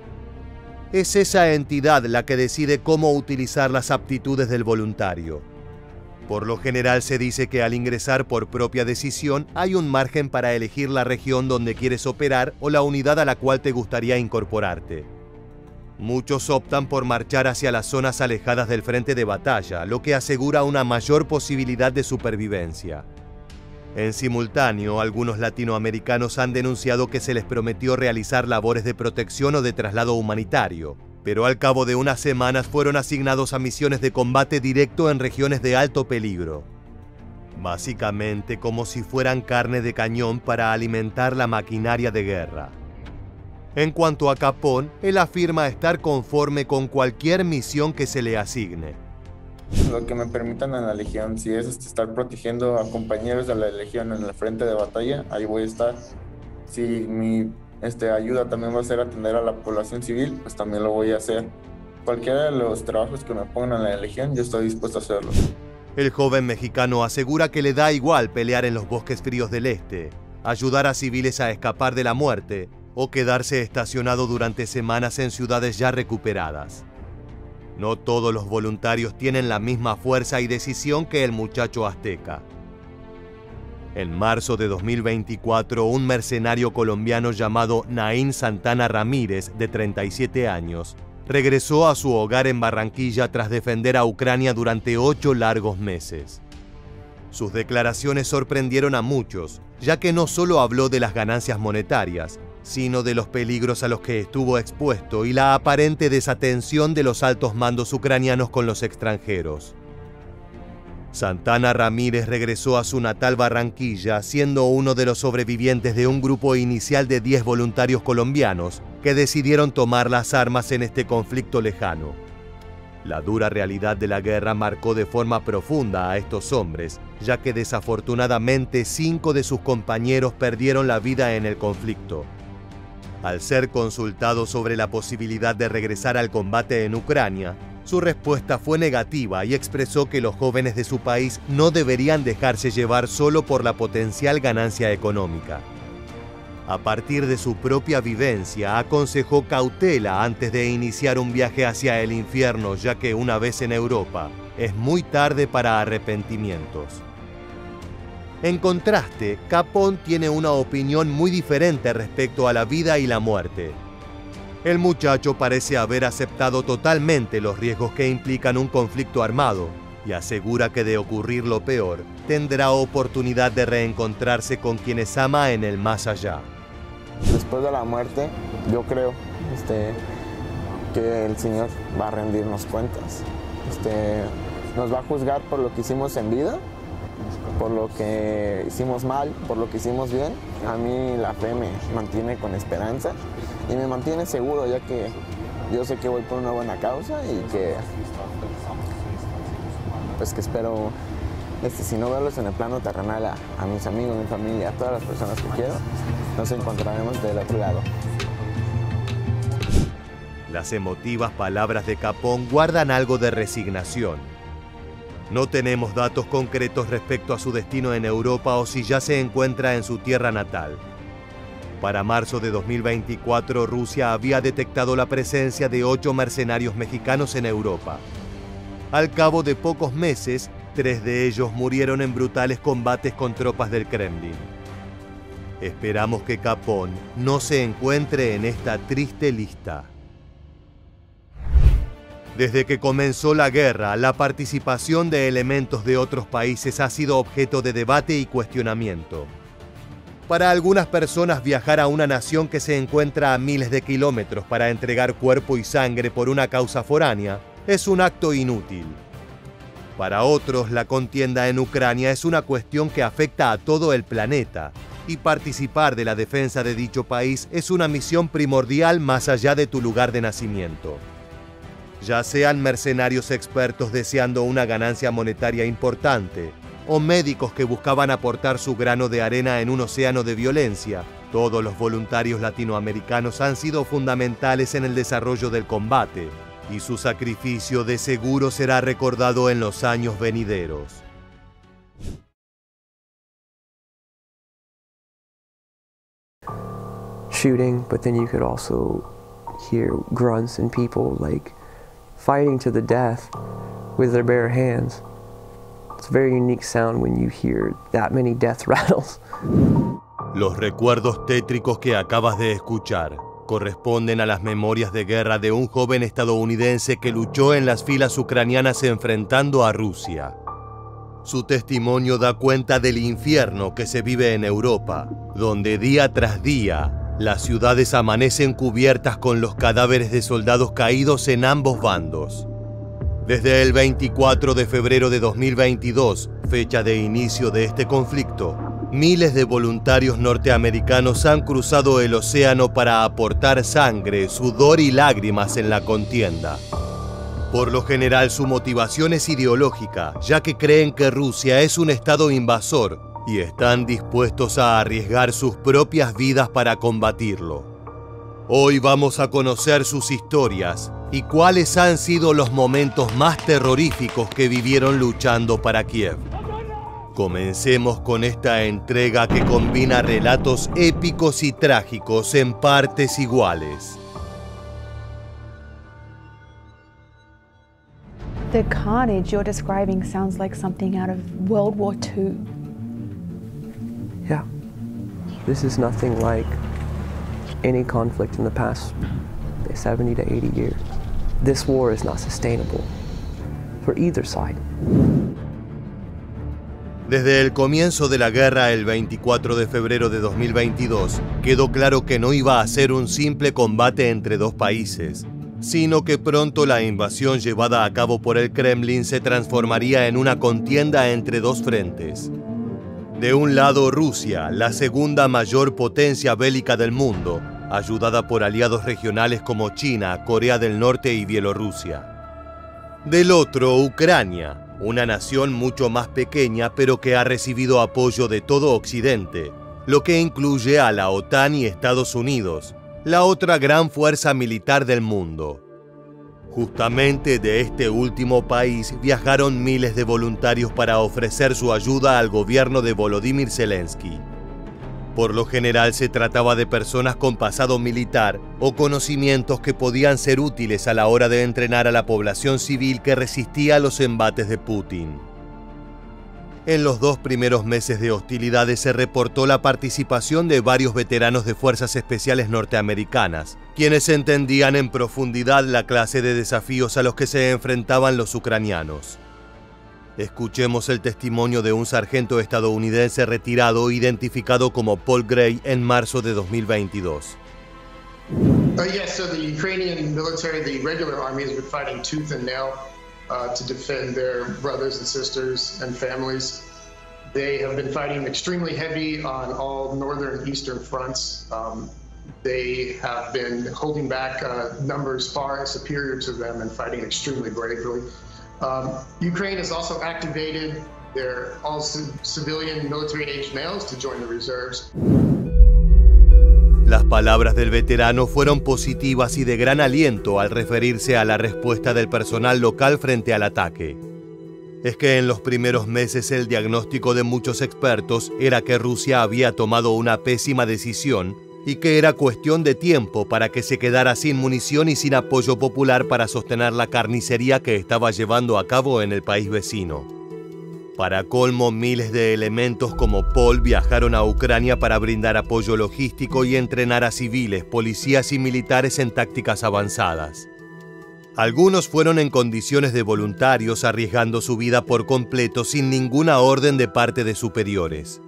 Es esa entidad la que decide cómo utilizar las aptitudes del voluntario. Por lo general se dice que al ingresar por propia decisión hay un margen para elegir la región donde quieres operar o la unidad a la cual te gustaría incorporarte. Muchos optan por marchar hacia las zonas alejadas del frente de batalla, lo que asegura una mayor posibilidad de supervivencia. En simultáneo, algunos latinoamericanos han denunciado que se les prometió realizar labores de protección o de traslado humanitario, pero al cabo de unas semanas fueron asignados a misiones de combate directo en regiones de alto peligro. Básicamente como si fueran carne de cañón para alimentar la maquinaria de guerra. En cuanto a Capón, él afirma estar conforme con cualquier misión que se le asigne. Lo que me permitan en la Legión, si es estar protegiendo a compañeros de la Legión en el frente de batalla, ahí voy a estar. Si mi ayuda también va a ser atender a la población civil, pues también lo voy a hacer. Cualquiera de los trabajos que me pongan en la Legión, yo estoy dispuesto a hacerlo. El joven mexicano asegura que le da igual pelear en los bosques fríos del este, ayudar a civiles a escapar de la muerte o quedarse estacionado durante semanas en ciudades ya recuperadas. No todos los voluntarios tienen la misma fuerza y decisión que el muchacho azteca. En marzo de 2024, un mercenario colombiano llamado Naín Santana Ramírez, de 37 años, regresó a su hogar en Barranquilla tras defender a Ucrania durante 8 largos meses. Sus declaraciones sorprendieron a muchos, ya que no solo habló de las ganancias monetarias, sino de los peligros a los que estuvo expuesto y la aparente desatención de los altos mandos ucranianos con los extranjeros. Santana Ramírez regresó a su natal Barranquilla, siendo uno de los sobrevivientes de un grupo inicial de 10 voluntarios colombianos que decidieron tomar las armas en este conflicto lejano. La dura realidad de la guerra marcó de forma profunda a estos hombres, ya que desafortunadamente 5 de sus compañeros perdieron la vida en el conflicto. Al ser consultado sobre la posibilidad de regresar al combate en Ucrania, su respuesta fue negativa y expresó que los jóvenes de su país no deberían dejarse llevar solo por la potencial ganancia económica. A partir de su propia vivencia, aconsejó cautela antes de iniciar un viaje hacia el infierno, ya que una vez en Europa, es muy tarde para arrepentimientos. En contraste, Capón tiene una opinión muy diferente respecto a la vida y la muerte. El muchacho parece haber aceptado totalmente los riesgos que implican un conflicto armado y asegura que de ocurrir lo peor, tendrá oportunidad de reencontrarse con quienes ama en el más allá. Después de la muerte, yo creo que el Señor va a rendirnos cuentas. Nos va a juzgar por lo que hicimos en vida, por lo que hicimos mal, por lo que hicimos bien. A mí la fe me mantiene con esperanza y me mantiene seguro, ya que yo sé que voy por una buena causa y que que espero, si no verlos en el plano terrenal, a mis amigos, mi familia, a todas las personas que quiero, nos encontraremos del otro lado. Las emotivas palabras de Capón guardan algo de resignación. No tenemos datos concretos respecto a su destino en Europa o si ya se encuentra en su tierra natal. Para marzo de 2024, Rusia había detectado la presencia de 8 mercenarios mexicanos en Europa. Al cabo de pocos meses, 3 de ellos murieron en brutales combates con tropas del Kremlin. Esperamos que Capón no se encuentre en esta triste lista. Desde que comenzó la guerra, la participación de elementos de otros países ha sido objeto de debate y cuestionamiento. Para algunas personas, viajar a una nación que se encuentra a miles de kilómetros para entregar cuerpo y sangre por una causa foránea es un acto inútil. Para otros, la contienda en Ucrania es una cuestión que afecta a todo el planeta, y participar de la defensa de dicho país es una misión primordial más allá de tu lugar de nacimiento. Ya sean mercenarios expertos deseando una ganancia monetaria importante, o médicos que buscaban aportar su grano de arena en un océano de violencia, todos los voluntarios latinoamericanos han sido fundamentales en el desarrollo del combate, y su sacrificio de seguro será recordado en los años venideros. Shooting, but then you could also hear grunts and people like fighting to the death with their bare hands. It's a very unique sound when you hear that many death rattles. Los recuerdos tétricos que acabas de escuchar corresponden a las memorias de guerra de un joven estadounidense que luchó en las filas ucranianas enfrentando a Rusia. Su testimonio da cuenta del infierno que se vive en Europa, donde día tras día las ciudades amanecen cubiertas con los cadáveres de soldados caídos en ambos bandos. Desde el 24 de febrero de 2022, fecha de inicio de este conflicto, miles de voluntarios norteamericanos han cruzado el océano para aportar sangre, sudor y lágrimas en la contienda. Por lo general, su motivación es ideológica, ya que creen que Rusia es un estado invasor y están dispuestos a arriesgar sus propias vidas para combatirlo. Hoy vamos a conocer sus historias y cuáles han sido los momentos más terroríficos que vivieron luchando para Kiev. Comencemos con esta entrega que combina relatos épicos y trágicos en partes iguales. The carnage you're describing sounds like something out of World War II. Yeah, this is nothing like any conflict in the past 70 to 80 years. This war is not sustainable for either side. Desde el comienzo de la guerra el 24 de febrero de 2022, quedó claro que no iba a ser un simple combate entre dos países, sino que pronto la invasión llevada a cabo por el Kremlin se transformaría en una contienda entre dos frentes. De un lado, Rusia, la segunda mayor potencia bélica del mundo, ayudada por aliados regionales como China, Corea del Norte y Bielorrusia. Del otro, Ucrania, una nación mucho más pequeña pero que ha recibido apoyo de todo Occidente, lo que incluye a la OTAN y Estados Unidos, la otra gran fuerza militar del mundo. Justamente de este último país viajaron miles de voluntarios para ofrecer su ayuda al gobierno de Volodymyr Zelensky. Por lo general se trataba de personas con pasado militar o conocimientos que podían ser útiles a la hora de entrenar a la población civil que resistía a los embates de Putin. En los 2 primeros meses de hostilidades se reportó la participación de varios veteranos de fuerzas especiales norteamericanas, quienes entendían en profundidad la clase de desafíos a los que se enfrentaban los ucranianos. Escuchemos el testimonio de un sargento estadounidense retirado identificado como Paul Gray en marzo de 2022. Yes, so the Ukrainian military, the regular army, has been fighting tooth and nail to defend their brothers and sisters and families. They have been fighting extremely heavy on all northern and eastern fronts. They have been holding back numbers far superior to them and fighting extremely bravely. Ukraine has also activated their all civilian military-aged males to join the reserves. Las palabras del veterano fueron positivas y de gran aliento al referirse a la respuesta del personal local frente al ataque. Es que en los primeros meses el diagnóstico de muchos expertos era que Rusia había tomado una pésima decisión y que era cuestión de tiempo para que se quedara sin munición y sin apoyo popular para sostener la carnicería que estaba llevando a cabo en el país vecino. Para colmo, miles de elementos como Paul viajaron a Ucrania para brindar apoyo logístico y entrenar a civiles, policías y militares en tácticas avanzadas. Algunos fueron en condiciones de voluntarios, arriesgando su vida por completo sin ninguna orden de parte de superiores.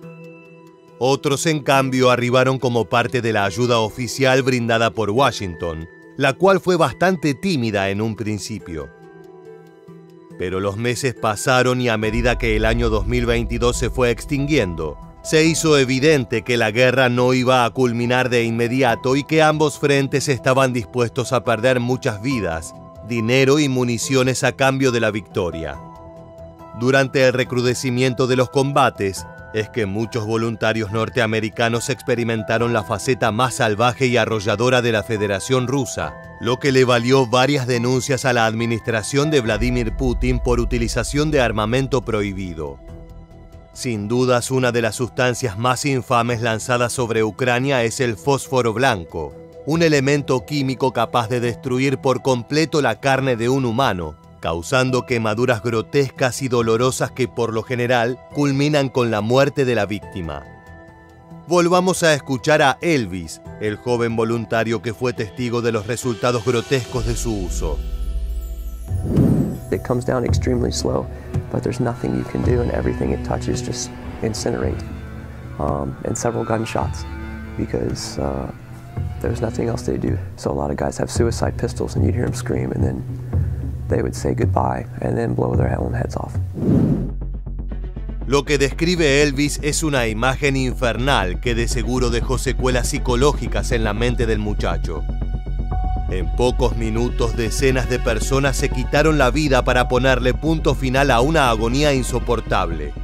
Otros, en cambio, arribaron como parte de la ayuda oficial brindada por Washington, la cual fue bastante tímida en un principio. Pero los meses pasaron y a medida que el año 2022 se fue extinguiendo, se hizo evidente que la guerra no iba a culminar de inmediato y que ambos frentes estaban dispuestos a perder muchas vidas, dinero y municiones a cambio de la victoria. Durante el recrudecimiento de los combates, es que muchos voluntarios norteamericanos experimentaron la faceta más salvaje y arrolladora de la Federación Rusa, lo que le valió varias denuncias a la administración de Vladimir Putin por utilización de armamento prohibido. Sin dudas, una de las sustancias más infames lanzadas sobre Ucrania es el fósforo blanco, un elemento químico capaz de destruir por completo la carne de un humano, causando quemaduras grotescas y dolorosas que por lo general culminan con la muerte de la víctima. Volvamos a escuchar a Elvis, el joven voluntario que fue testigo de los resultados grotescos de su uso. It comes down extremely slow, but there's nothing you can do, and everything it touches just incinerate. And several gunshots, because there's nothing else they do. So a lot of guys have suicide pistols, and you'd hear them scream, and then they would say goodbye and then blow their own heads off. Lo que describe Elvis es una imagen infernal que de seguro dejó secuelas psicológicas en la mente del muchacho. En pocos minutos, decenas de personas se quitaron la vida para ponerle punto final a una agonía insoportable.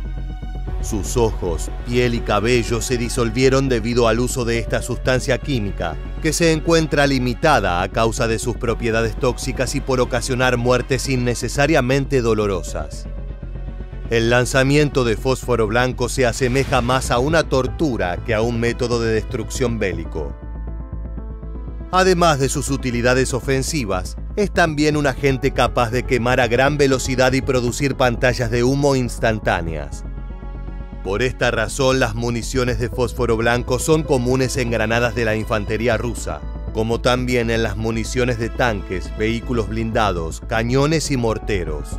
Sus ojos, piel y cabello se disolvieron debido al uso de esta sustancia química, que se encuentra limitada a causa de sus propiedades tóxicas y por ocasionar muertes innecesariamente dolorosas. El lanzamiento de fósforo blanco se asemeja más a una tortura que a un método de destrucción bélico. Además de sus utilidades ofensivas, es también un agente capaz de quemar a gran velocidad y producir pantallas de humo instantáneas. Por esta razón, las municiones de fósforo blanco son comunes en granadas de la infantería rusa, como también en las municiones de tanques, vehículos blindados, cañones y morteros.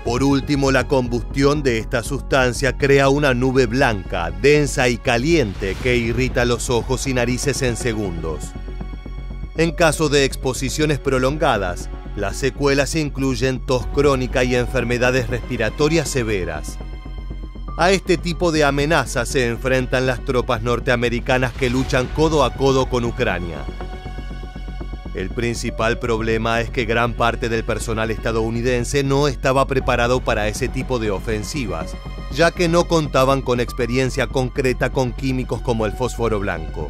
Por último, la combustión de esta sustancia crea una nube blanca, densa y caliente que irrita los ojos y narices en segundos. En caso de exposiciones prolongadas, las secuelas incluyen tos crónica y enfermedades respiratorias severas. A este tipo de amenazas se enfrentan las tropas norteamericanas que luchan codo a codo con Ucrania. El principal problema es que gran parte del personal estadounidense no estaba preparado para ese tipo de ofensivas, ya que no contaban con experiencia concreta con químicos como el fósforo blanco.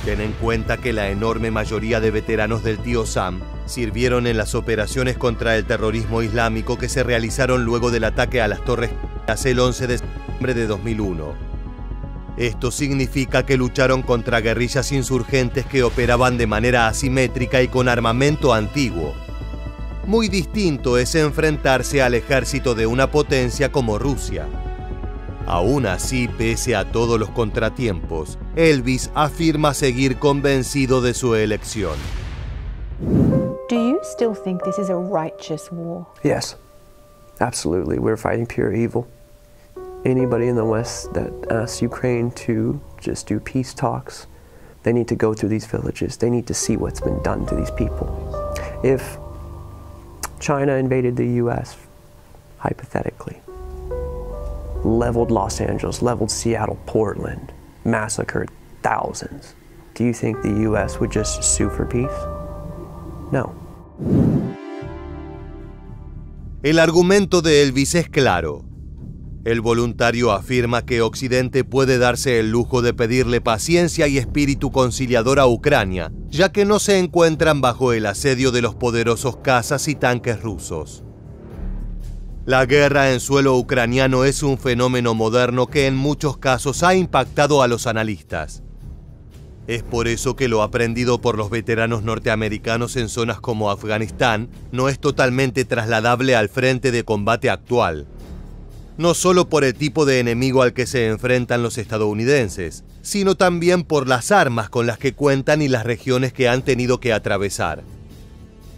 Ten en cuenta que la enorme mayoría de veteranos del Tío Sam sirvieron en las operaciones contra el terrorismo islámico que se realizaron luego del ataque a las Torres Gemelas el 11 de septiembre de 2001. Esto significa que lucharon contra guerrillas insurgentes que operaban de manera asimétrica y con armamento antiguo. Muy distinto es enfrentarse al ejército de una potencia como Rusia. Aún así, pese a todos los contratiempos, Elvis afirma seguir convencido de su elección. Do you still think this is a righteous war? Yes, absolutely. We're fighting pure evil. Anybody in the West that asks Ukraine to just do peace talks, they need to go through these villages. They need to see what's been done to these people. If China invaded the US, hypothetically, leveled Los Angeles, leveled Seattle, Portland, massacred thousands, do you think the US would just sue for peace? No. El argumento de Elvis es claro. El voluntario afirma que Occidente puede darse el lujo de pedirle paciencia y espíritu conciliador a Ucrania, ya que no se encuentran bajo el asedio de los poderosos cazas y tanques rusos. La guerra en suelo ucraniano es un fenómeno moderno que en muchos casos ha impactado a los analistas. Es por eso que lo aprendido por los veteranos norteamericanos en zonas como Afganistán no es totalmente trasladable al frente de combate actual. No solo por el tipo de enemigo al que se enfrentan los estadounidenses, sino también por las armas con las que cuentan y las regiones que han tenido que atravesar.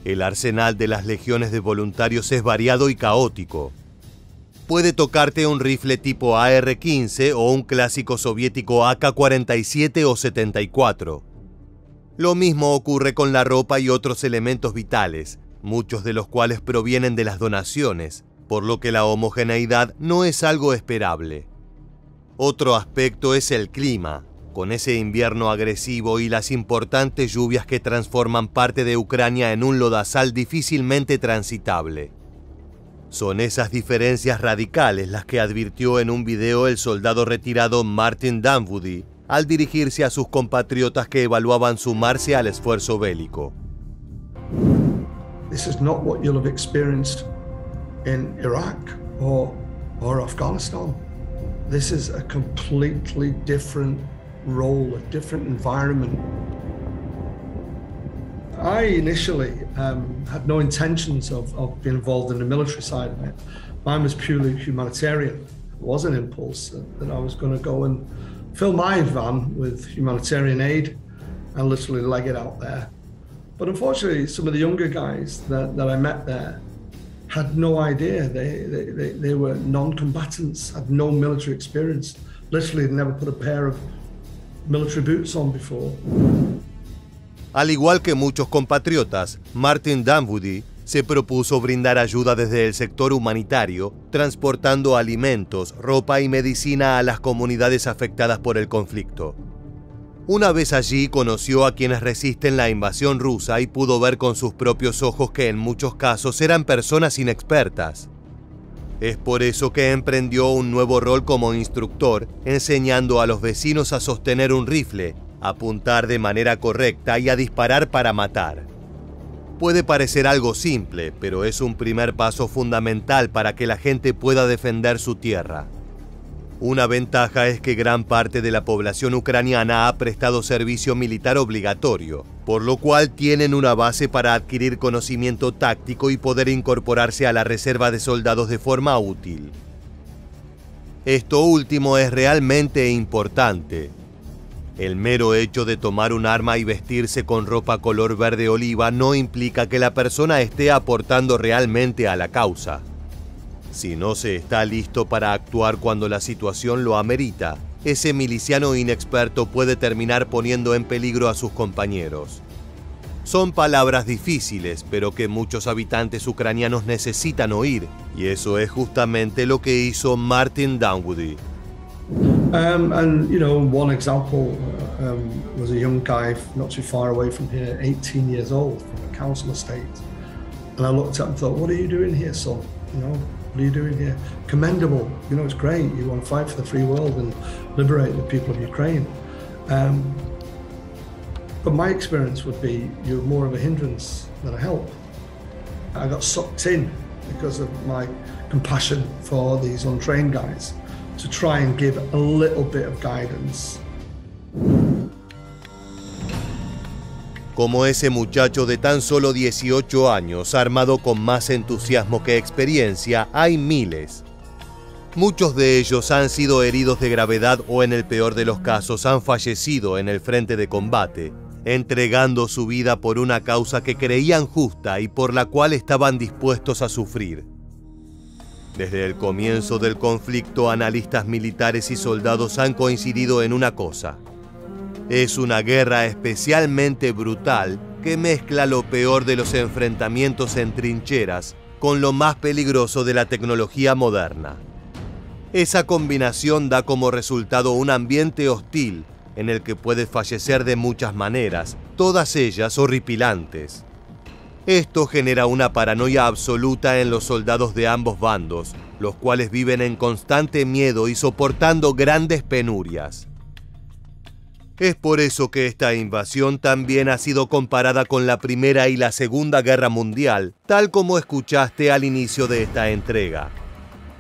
El arsenal de las legiones de voluntarios es variado y caótico. Puede tocarte un rifle tipo AR-15 o un clásico soviético AK-47 o 74. Lo mismo ocurre con la ropa y otros elementos vitales, muchos de los cuales provienen de las donaciones, por lo que la homogeneidad no es algo esperable. Otro aspecto es el clima, con ese invierno agresivo y las importantes lluvias que transforman parte de Ucrania en un lodazal difícilmente transitable. Son esas diferencias radicales las que advirtió en un video el soldado retirado Martin Dunwoody al dirigirse a sus compatriotas que evaluaban sumarse al esfuerzo bélico. This is not what you'll have experienced in Iraq or Afghanistan. This is a completely different role, a different environment. I initially had no intentions of being involved in the military side of it. Mine was purely humanitarian. It was an impulse that I was going to go and fill my van with humanitarian aid and literally leg it out there. But unfortunately, some of the younger guys that I met there had no idea. They were non-combatants, had no military experience. Literally, had never put a pair of military boots on before. Al igual que muchos compatriotas, Martin Dunwoody se propuso brindar ayuda desde el sector humanitario, transportando alimentos, ropa y medicina a las comunidades afectadas por el conflicto. Una vez allí conoció a quienes resisten la invasión rusa y pudo ver con sus propios ojos que en muchos casos eran personas inexpertas. Es por eso que emprendió un nuevo rol como instructor, enseñando a los vecinos a sostener un rifle, a apuntar de manera correcta y a disparar para matar. Puede parecer algo simple, pero es un primer paso fundamental para que la gente pueda defender su tierra. Una ventaja es que gran parte de la población ucraniana ha prestado servicio militar obligatorio, por lo cual tienen una base para adquirir conocimiento táctico y poder incorporarse a la reserva de soldados de forma útil. Esto último es realmente importante. El mero hecho de tomar un arma y vestirse con ropa color verde oliva no implica que la persona esté aportando realmente a la causa. Si no se está listo para actuar cuando la situación lo amerita, ese miliciano inexperto puede terminar poniendo en peligro a sus compañeros. Son palabras difíciles, pero que muchos habitantes ucranianos necesitan oír, y eso es justamente lo que hizo Martin Dunwoody. And you know, one example was a young guy not too far away from here, 18 years old, from a council estate. And I looked at him and thought, what are you doing here, son? You know, what are you doing here? Commendable, you know, it's great. You want to fight for the free world and liberate the people of Ukraine. But my experience would be you're more of a hindrance than a help. I got sucked in because of my compassion for these untrained guys to try and give a little bit of guidance. Como ese muchacho de tan solo 18 años, armado con más entusiasmo que experiencia, hay miles. Muchos de ellos han sido heridos de gravedad o, en el peor de los casos, han fallecido en el frente de combate, entregando su vida por una causa que creían justa y por la cual estaban dispuestos a sufrir. Desde el comienzo del conflicto, analistas militares y soldados han coincidido en una cosa. Es una guerra especialmente brutal que mezcla lo peor de los enfrentamientos en trincheras con lo más peligroso de la tecnología moderna. Esa combinación da como resultado un ambiente hostil en el que puedes fallecer de muchas maneras, todas ellas horripilantes. Esto genera una paranoia absoluta en los soldados de ambos bandos, los cuales viven en constante miedo y soportando grandes penurias. Es por eso que esta invasión también ha sido comparada con la Primera y la Segunda Guerra Mundial, tal como escuchaste al inicio de esta entrega.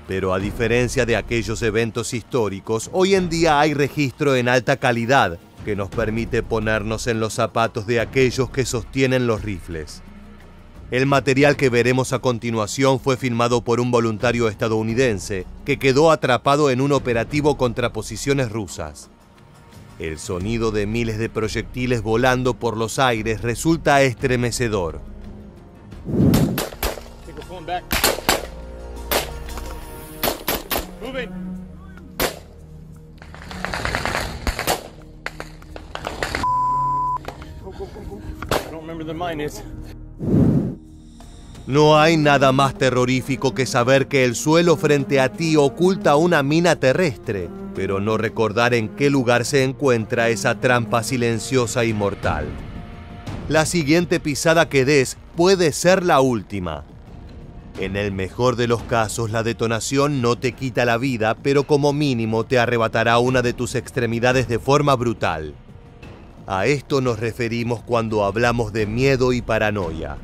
Pero a diferencia de aquellos eventos históricos, hoy en día hay registro en alta calidad que nos permite ponernos en los zapatos de aquellos que sostienen los rifles. El material que veremos a continuación fue filmado por un voluntario estadounidense que quedó atrapado en un operativo contra posiciones rusas. El sonido de miles de proyectiles volando por los aires resulta estremecedor. No hay nada más terrorífico que saber que el suelo frente a ti oculta una mina terrestre, pero no recordar en qué lugar se encuentra esa trampa silenciosa y mortal. La siguiente pisada que des puede ser la última. En el mejor de los casos, la detonación no te quita la vida, pero como mínimo te arrebatará una de tus extremidades de forma brutal. A esto nos referimos cuando hablamos de miedo y paranoia.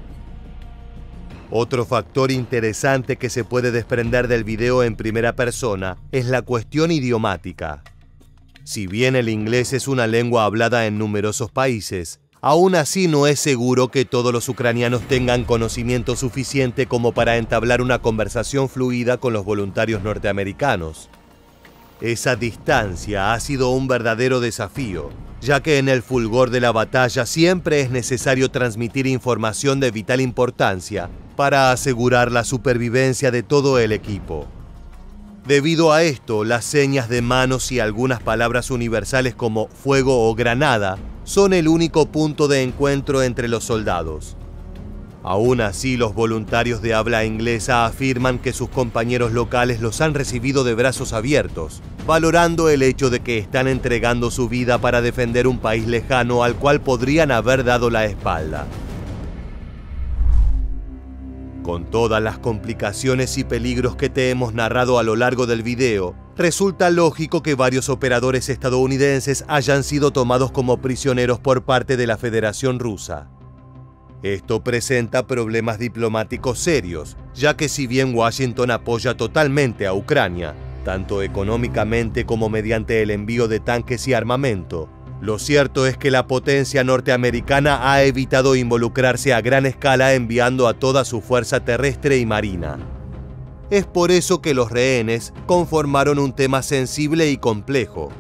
Otro factor interesante que se puede desprender del video en primera persona es la cuestión idiomática. Si bien el inglés es una lengua hablada en numerosos países, aún así no es seguro que todos los ucranianos tengan conocimiento suficiente como para entablar una conversación fluida con los voluntarios norteamericanos. Esa distancia ha sido un verdadero desafío, ya que en el fulgor de la batalla siempre es necesario transmitir información de vital importancia para asegurar la supervivencia de todo el equipo. Debido a esto, las señas de manos y algunas palabras universales como fuego o granada son el único punto de encuentro entre los soldados. Aún así, los voluntarios de habla inglesa afirman que sus compañeros locales los han recibido de brazos abiertos, valorando el hecho de que están entregando su vida para defender un país lejano al cual podrían haber dado la espalda. Con todas las complicaciones y peligros que te hemos narrado a lo largo del video, resulta lógico que varios operadores estadounidenses hayan sido tomados como prisioneros por parte de la Federación Rusa. Esto presenta problemas diplomáticos serios, ya que si bien Washington apoya totalmente a Ucrania, tanto económicamente como mediante el envío de tanques y armamento, lo cierto es que la potencia norteamericana ha evitado involucrarse a gran escala enviando a toda su fuerza terrestre y marina. Es por eso que los rehenes conformaron un tema sensible y complejo.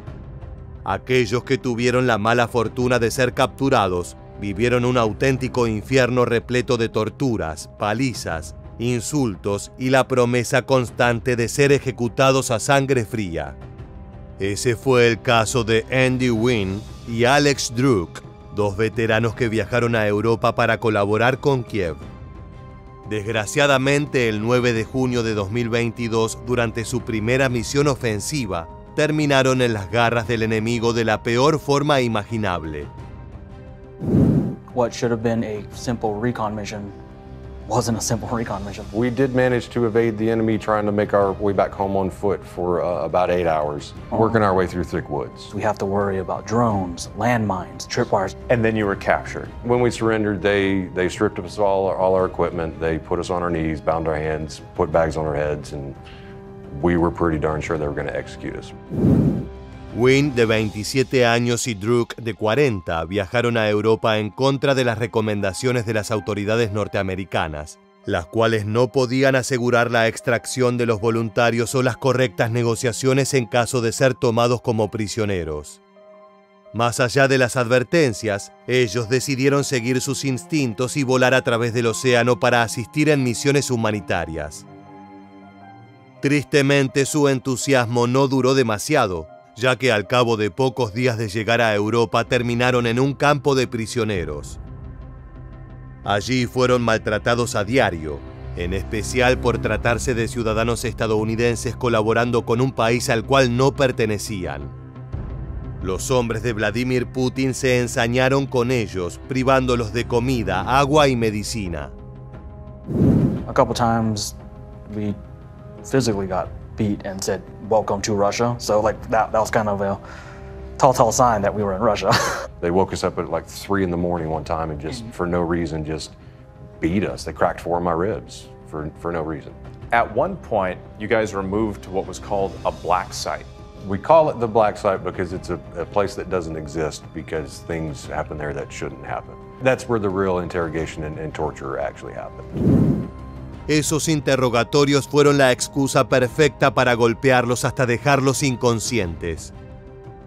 Aquellos que tuvieron la mala fortuna de ser capturados vivieron un auténtico infierno repleto de torturas, palizas, insultos y la promesa constante de ser ejecutados a sangre fría. Ese fue el caso de Andy Wynne y Alex Druk, 2 veteranos que viajaron a Europa para colaborar con Kiev. Desgraciadamente, el 9 de junio de 2022, durante su primera misión ofensiva, terminaron en las garras del enemigo de la peor forma imaginable. What should have been a simple recon mission wasn't a simple recon mission. We did manage to evade the enemy, trying to make our way back home on foot for about 8 hours, working our way through thick woods. We have to worry about drones, landmines, tripwires. And then you were captured. When we surrendered, they stripped us all our equipment. They put us on our knees, bound our hands, put bags on our heads, and we were pretty darn sure they were going to execute us. Wynne, de 27 años, y Druk, de 40, viajaron a Europa en contra de las recomendaciones de las autoridades norteamericanas, las cuales no podían asegurar la extracción de los voluntarios o las correctas negociaciones en caso de ser tomados como prisioneros. Más allá de las advertencias, ellos decidieron seguir sus instintos y volar a través del océano para asistir en misiones humanitarias. Tristemente, su entusiasmo no duró demasiado, ya que al cabo de pocos días de llegar a Europa terminaron en un campo de prisioneros. Allí fueron maltratados a diario, en especial por tratarse de ciudadanos estadounidenses colaborando con un país al cual no pertenecían. Los hombres de Vladimir Putin se ensañaron con ellos, privándolos de comida, agua y medicina. A couple times we physically got beat and said, "Welcome to Russia." So like that was kind of a telltale sign that we were in Russia. They woke us up at like 3 in the morning one time and just, for no reason, just beat us. They cracked 4 of my ribs for no reason. At one point, you guys were moved to what was called a black site. We call it the black site because it's a place that doesn't exist because things happen there that shouldn't happen. That's where the real interrogation and torture actually happened. Esos interrogatorios fueron la excusa perfecta para golpearlos hasta dejarlos inconscientes.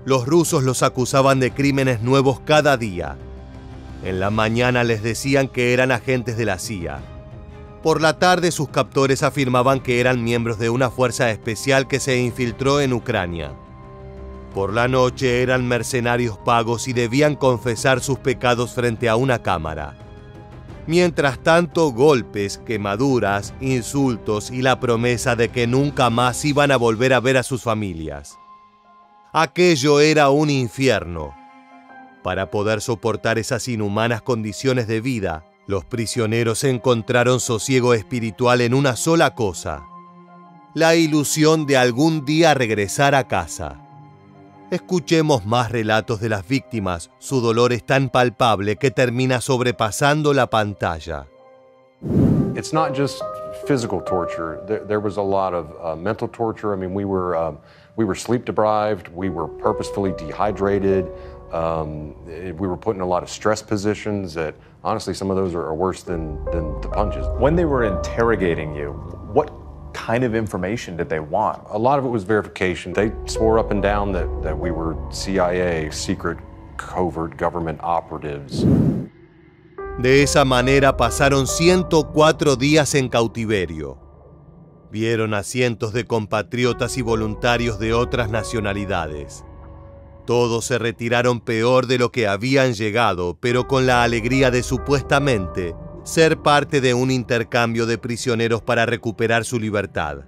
Los rusos los acusaban de crímenes nuevos cada día. En la mañana les decían que eran agentes de la CIA. Por la tarde sus captores afirmaban que eran miembros de una fuerza especial que se infiltró en Ucrania. Por la noche eran mercenarios pagos y debían confesar sus pecados frente a una cámara. Mientras tanto, golpes, quemaduras, insultos y la promesa de que nunca más iban a volver a ver a sus familias. Aquello era un infierno. Para poder soportar esas inhumanas condiciones de vida, los prisioneros encontraron sosiego espiritual en una sola cosa: la ilusión de algún día regresar a casa. Escuchemos más relatos de las víctimas. Su dolor es tan palpable que termina sobrepasando la pantalla. It's not just physical torture. There was a lot of mental torture. I mean, we were sleep deprived. We were purposefully dehydrated. We were put in a lot of stress positions that, honestly, some of those are worse than the punches. When they were interrogating you, what kind of information did they want? A lot of it was verification. They swore up and down that we were CIA, secret, covert government operatives. De esa manera pasaron 104 días en cautiverio. Vieron a cientos de compatriotas y voluntarios de otras nacionalidades. Todos se retiraron peor de lo que habían llegado, pero con la alegría de supuestamente ser parte de un intercambio de prisioneros para recuperar su libertad.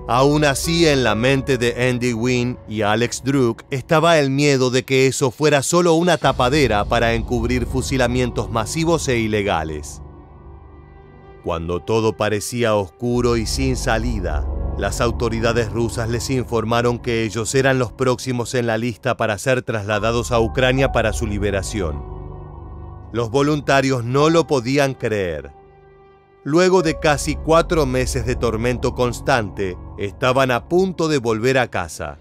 Aún así, en la mente de Andy Wynne y Alex Druk estaba el miedo de que eso fuera solo una tapadera para encubrir fusilamientos masivos e ilegales. Cuando todo parecía oscuro y sin salida, las autoridades rusas les informaron que ellos eran los próximos en la lista para ser trasladados a Ucrania para su liberación. Los voluntarios no lo podían creer. Luego de casi 4 meses de tormento constante, estaban a punto de volver a casa.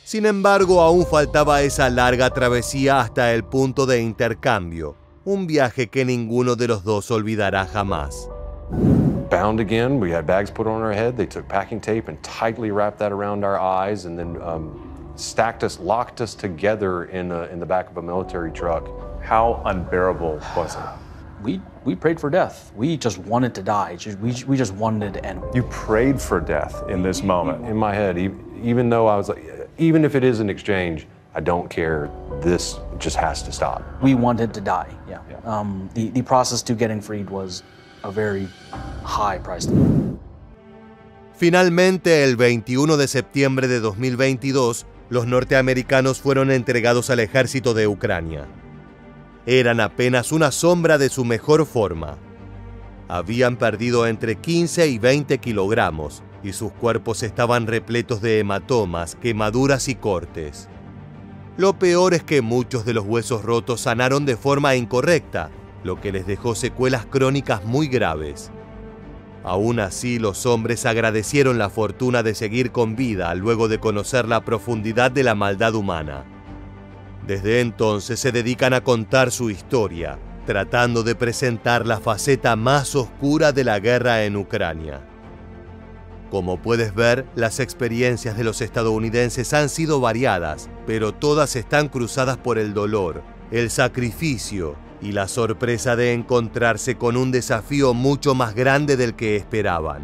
Sin embargo, aún faltaba esa larga travesía hasta el punto de intercambio, un viaje que ninguno de los dos olvidará jamás. Bound again, we had bags put on our head. They took packing tape and tightly wrapped that around our eyes, and then stacked us, locked us together in the back of a military truck. How unbearable was it? We prayed for death. We just wanted to die. We just wanted to end. You prayed for death in this moment. In my head, even though I was like, even if it is an exchange, I don't care. This just has to stop. We wanted to die, yeah. The process to getting freed was a very high price. Finalmente, el 21 de septiembre de 2022, los norteamericanos fueron entregados al ejército de Ucrania. Eran apenas una sombra de su mejor forma. Habían perdido entre 15 y 20 kilogramos y sus cuerpos estaban repletos de hematomas, quemaduras y cortes. Lo peor es que muchos de los huesos rotos sanaron de forma incorrecta, lo que les dejó secuelas crónicas muy graves. Aún así, los hombres agradecieron la fortuna de seguir con vida luego de conocer la profundidad de la maldad humana. Desde entonces se dedican a contar su historia, tratando de presentar la faceta más oscura de la guerra en Ucrania. Como puedes ver, las experiencias de los estadounidenses han sido variadas, pero todas están cruzadas por el dolor, el sacrificio y la sorpresa de encontrarse con un desafío mucho más grande del que esperaban.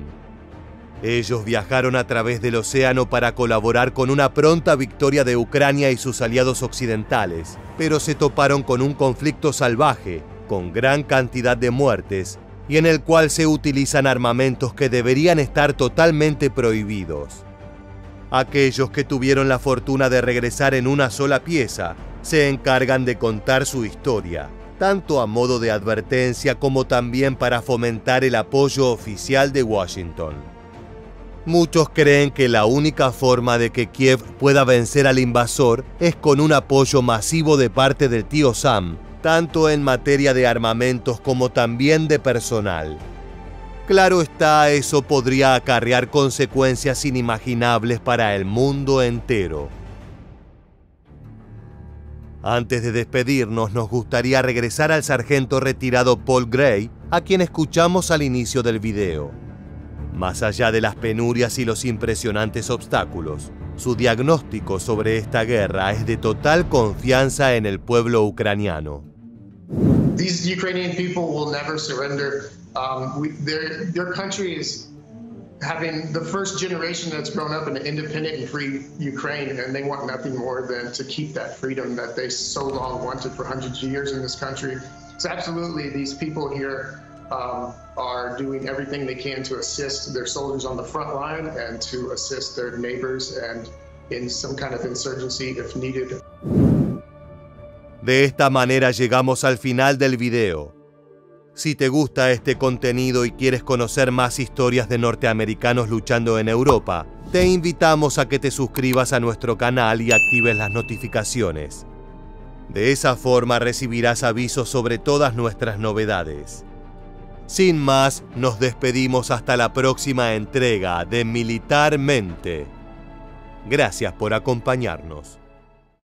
Ellos viajaron a través del océano para colaborar con una pronta victoria de Ucrania y sus aliados occidentales, pero se toparon con un conflicto salvaje, con gran cantidad de muertes, y en el cual se utilizan armamentos que deberían estar totalmente prohibidos. Aquellos que tuvieron la fortuna de regresar en una sola pieza se encargan de contar su historia, tanto a modo de advertencia como también para fomentar el apoyo oficial de Washington. Muchos creen que la única forma de que Kiev pueda vencer al invasor es con un apoyo masivo de parte del tío Sam, tanto en materia de armamentos como también de personal. Claro está, eso podría acarrear consecuencias inimaginables para el mundo entero. Antes de despedirnos, nos gustaría regresar al sargento retirado Paul Gray, a quien escuchamos al inicio del video. Más allá de las penurias y los impresionantes obstáculos, su diagnóstico sobre esta guerra es de total confianza en el pueblo ucraniano. These Ukrainian people will never surrender. Their country is having the first generation that's grown up in an independent and free Ukraine, and they want nothing more than to keep that freedom that they so long wanted for hundreds of years in this country. So absolutely, these people here are doing everything they can to assist their soldiers on the front line and to assist their neighbors and in some kind of insurgency if needed. De esta manera llegamos al final del video. Si te gusta este contenido y quieres conocer más historias de norteamericanos luchando en Europa, te invitamos a que te suscribas a nuestro canal y actives las notificaciones. De esa forma recibirás avisos sobre todas nuestras novedades. Sin más, nos despedimos hasta la próxima entrega de Militarmente. Gracias por acompañarnos.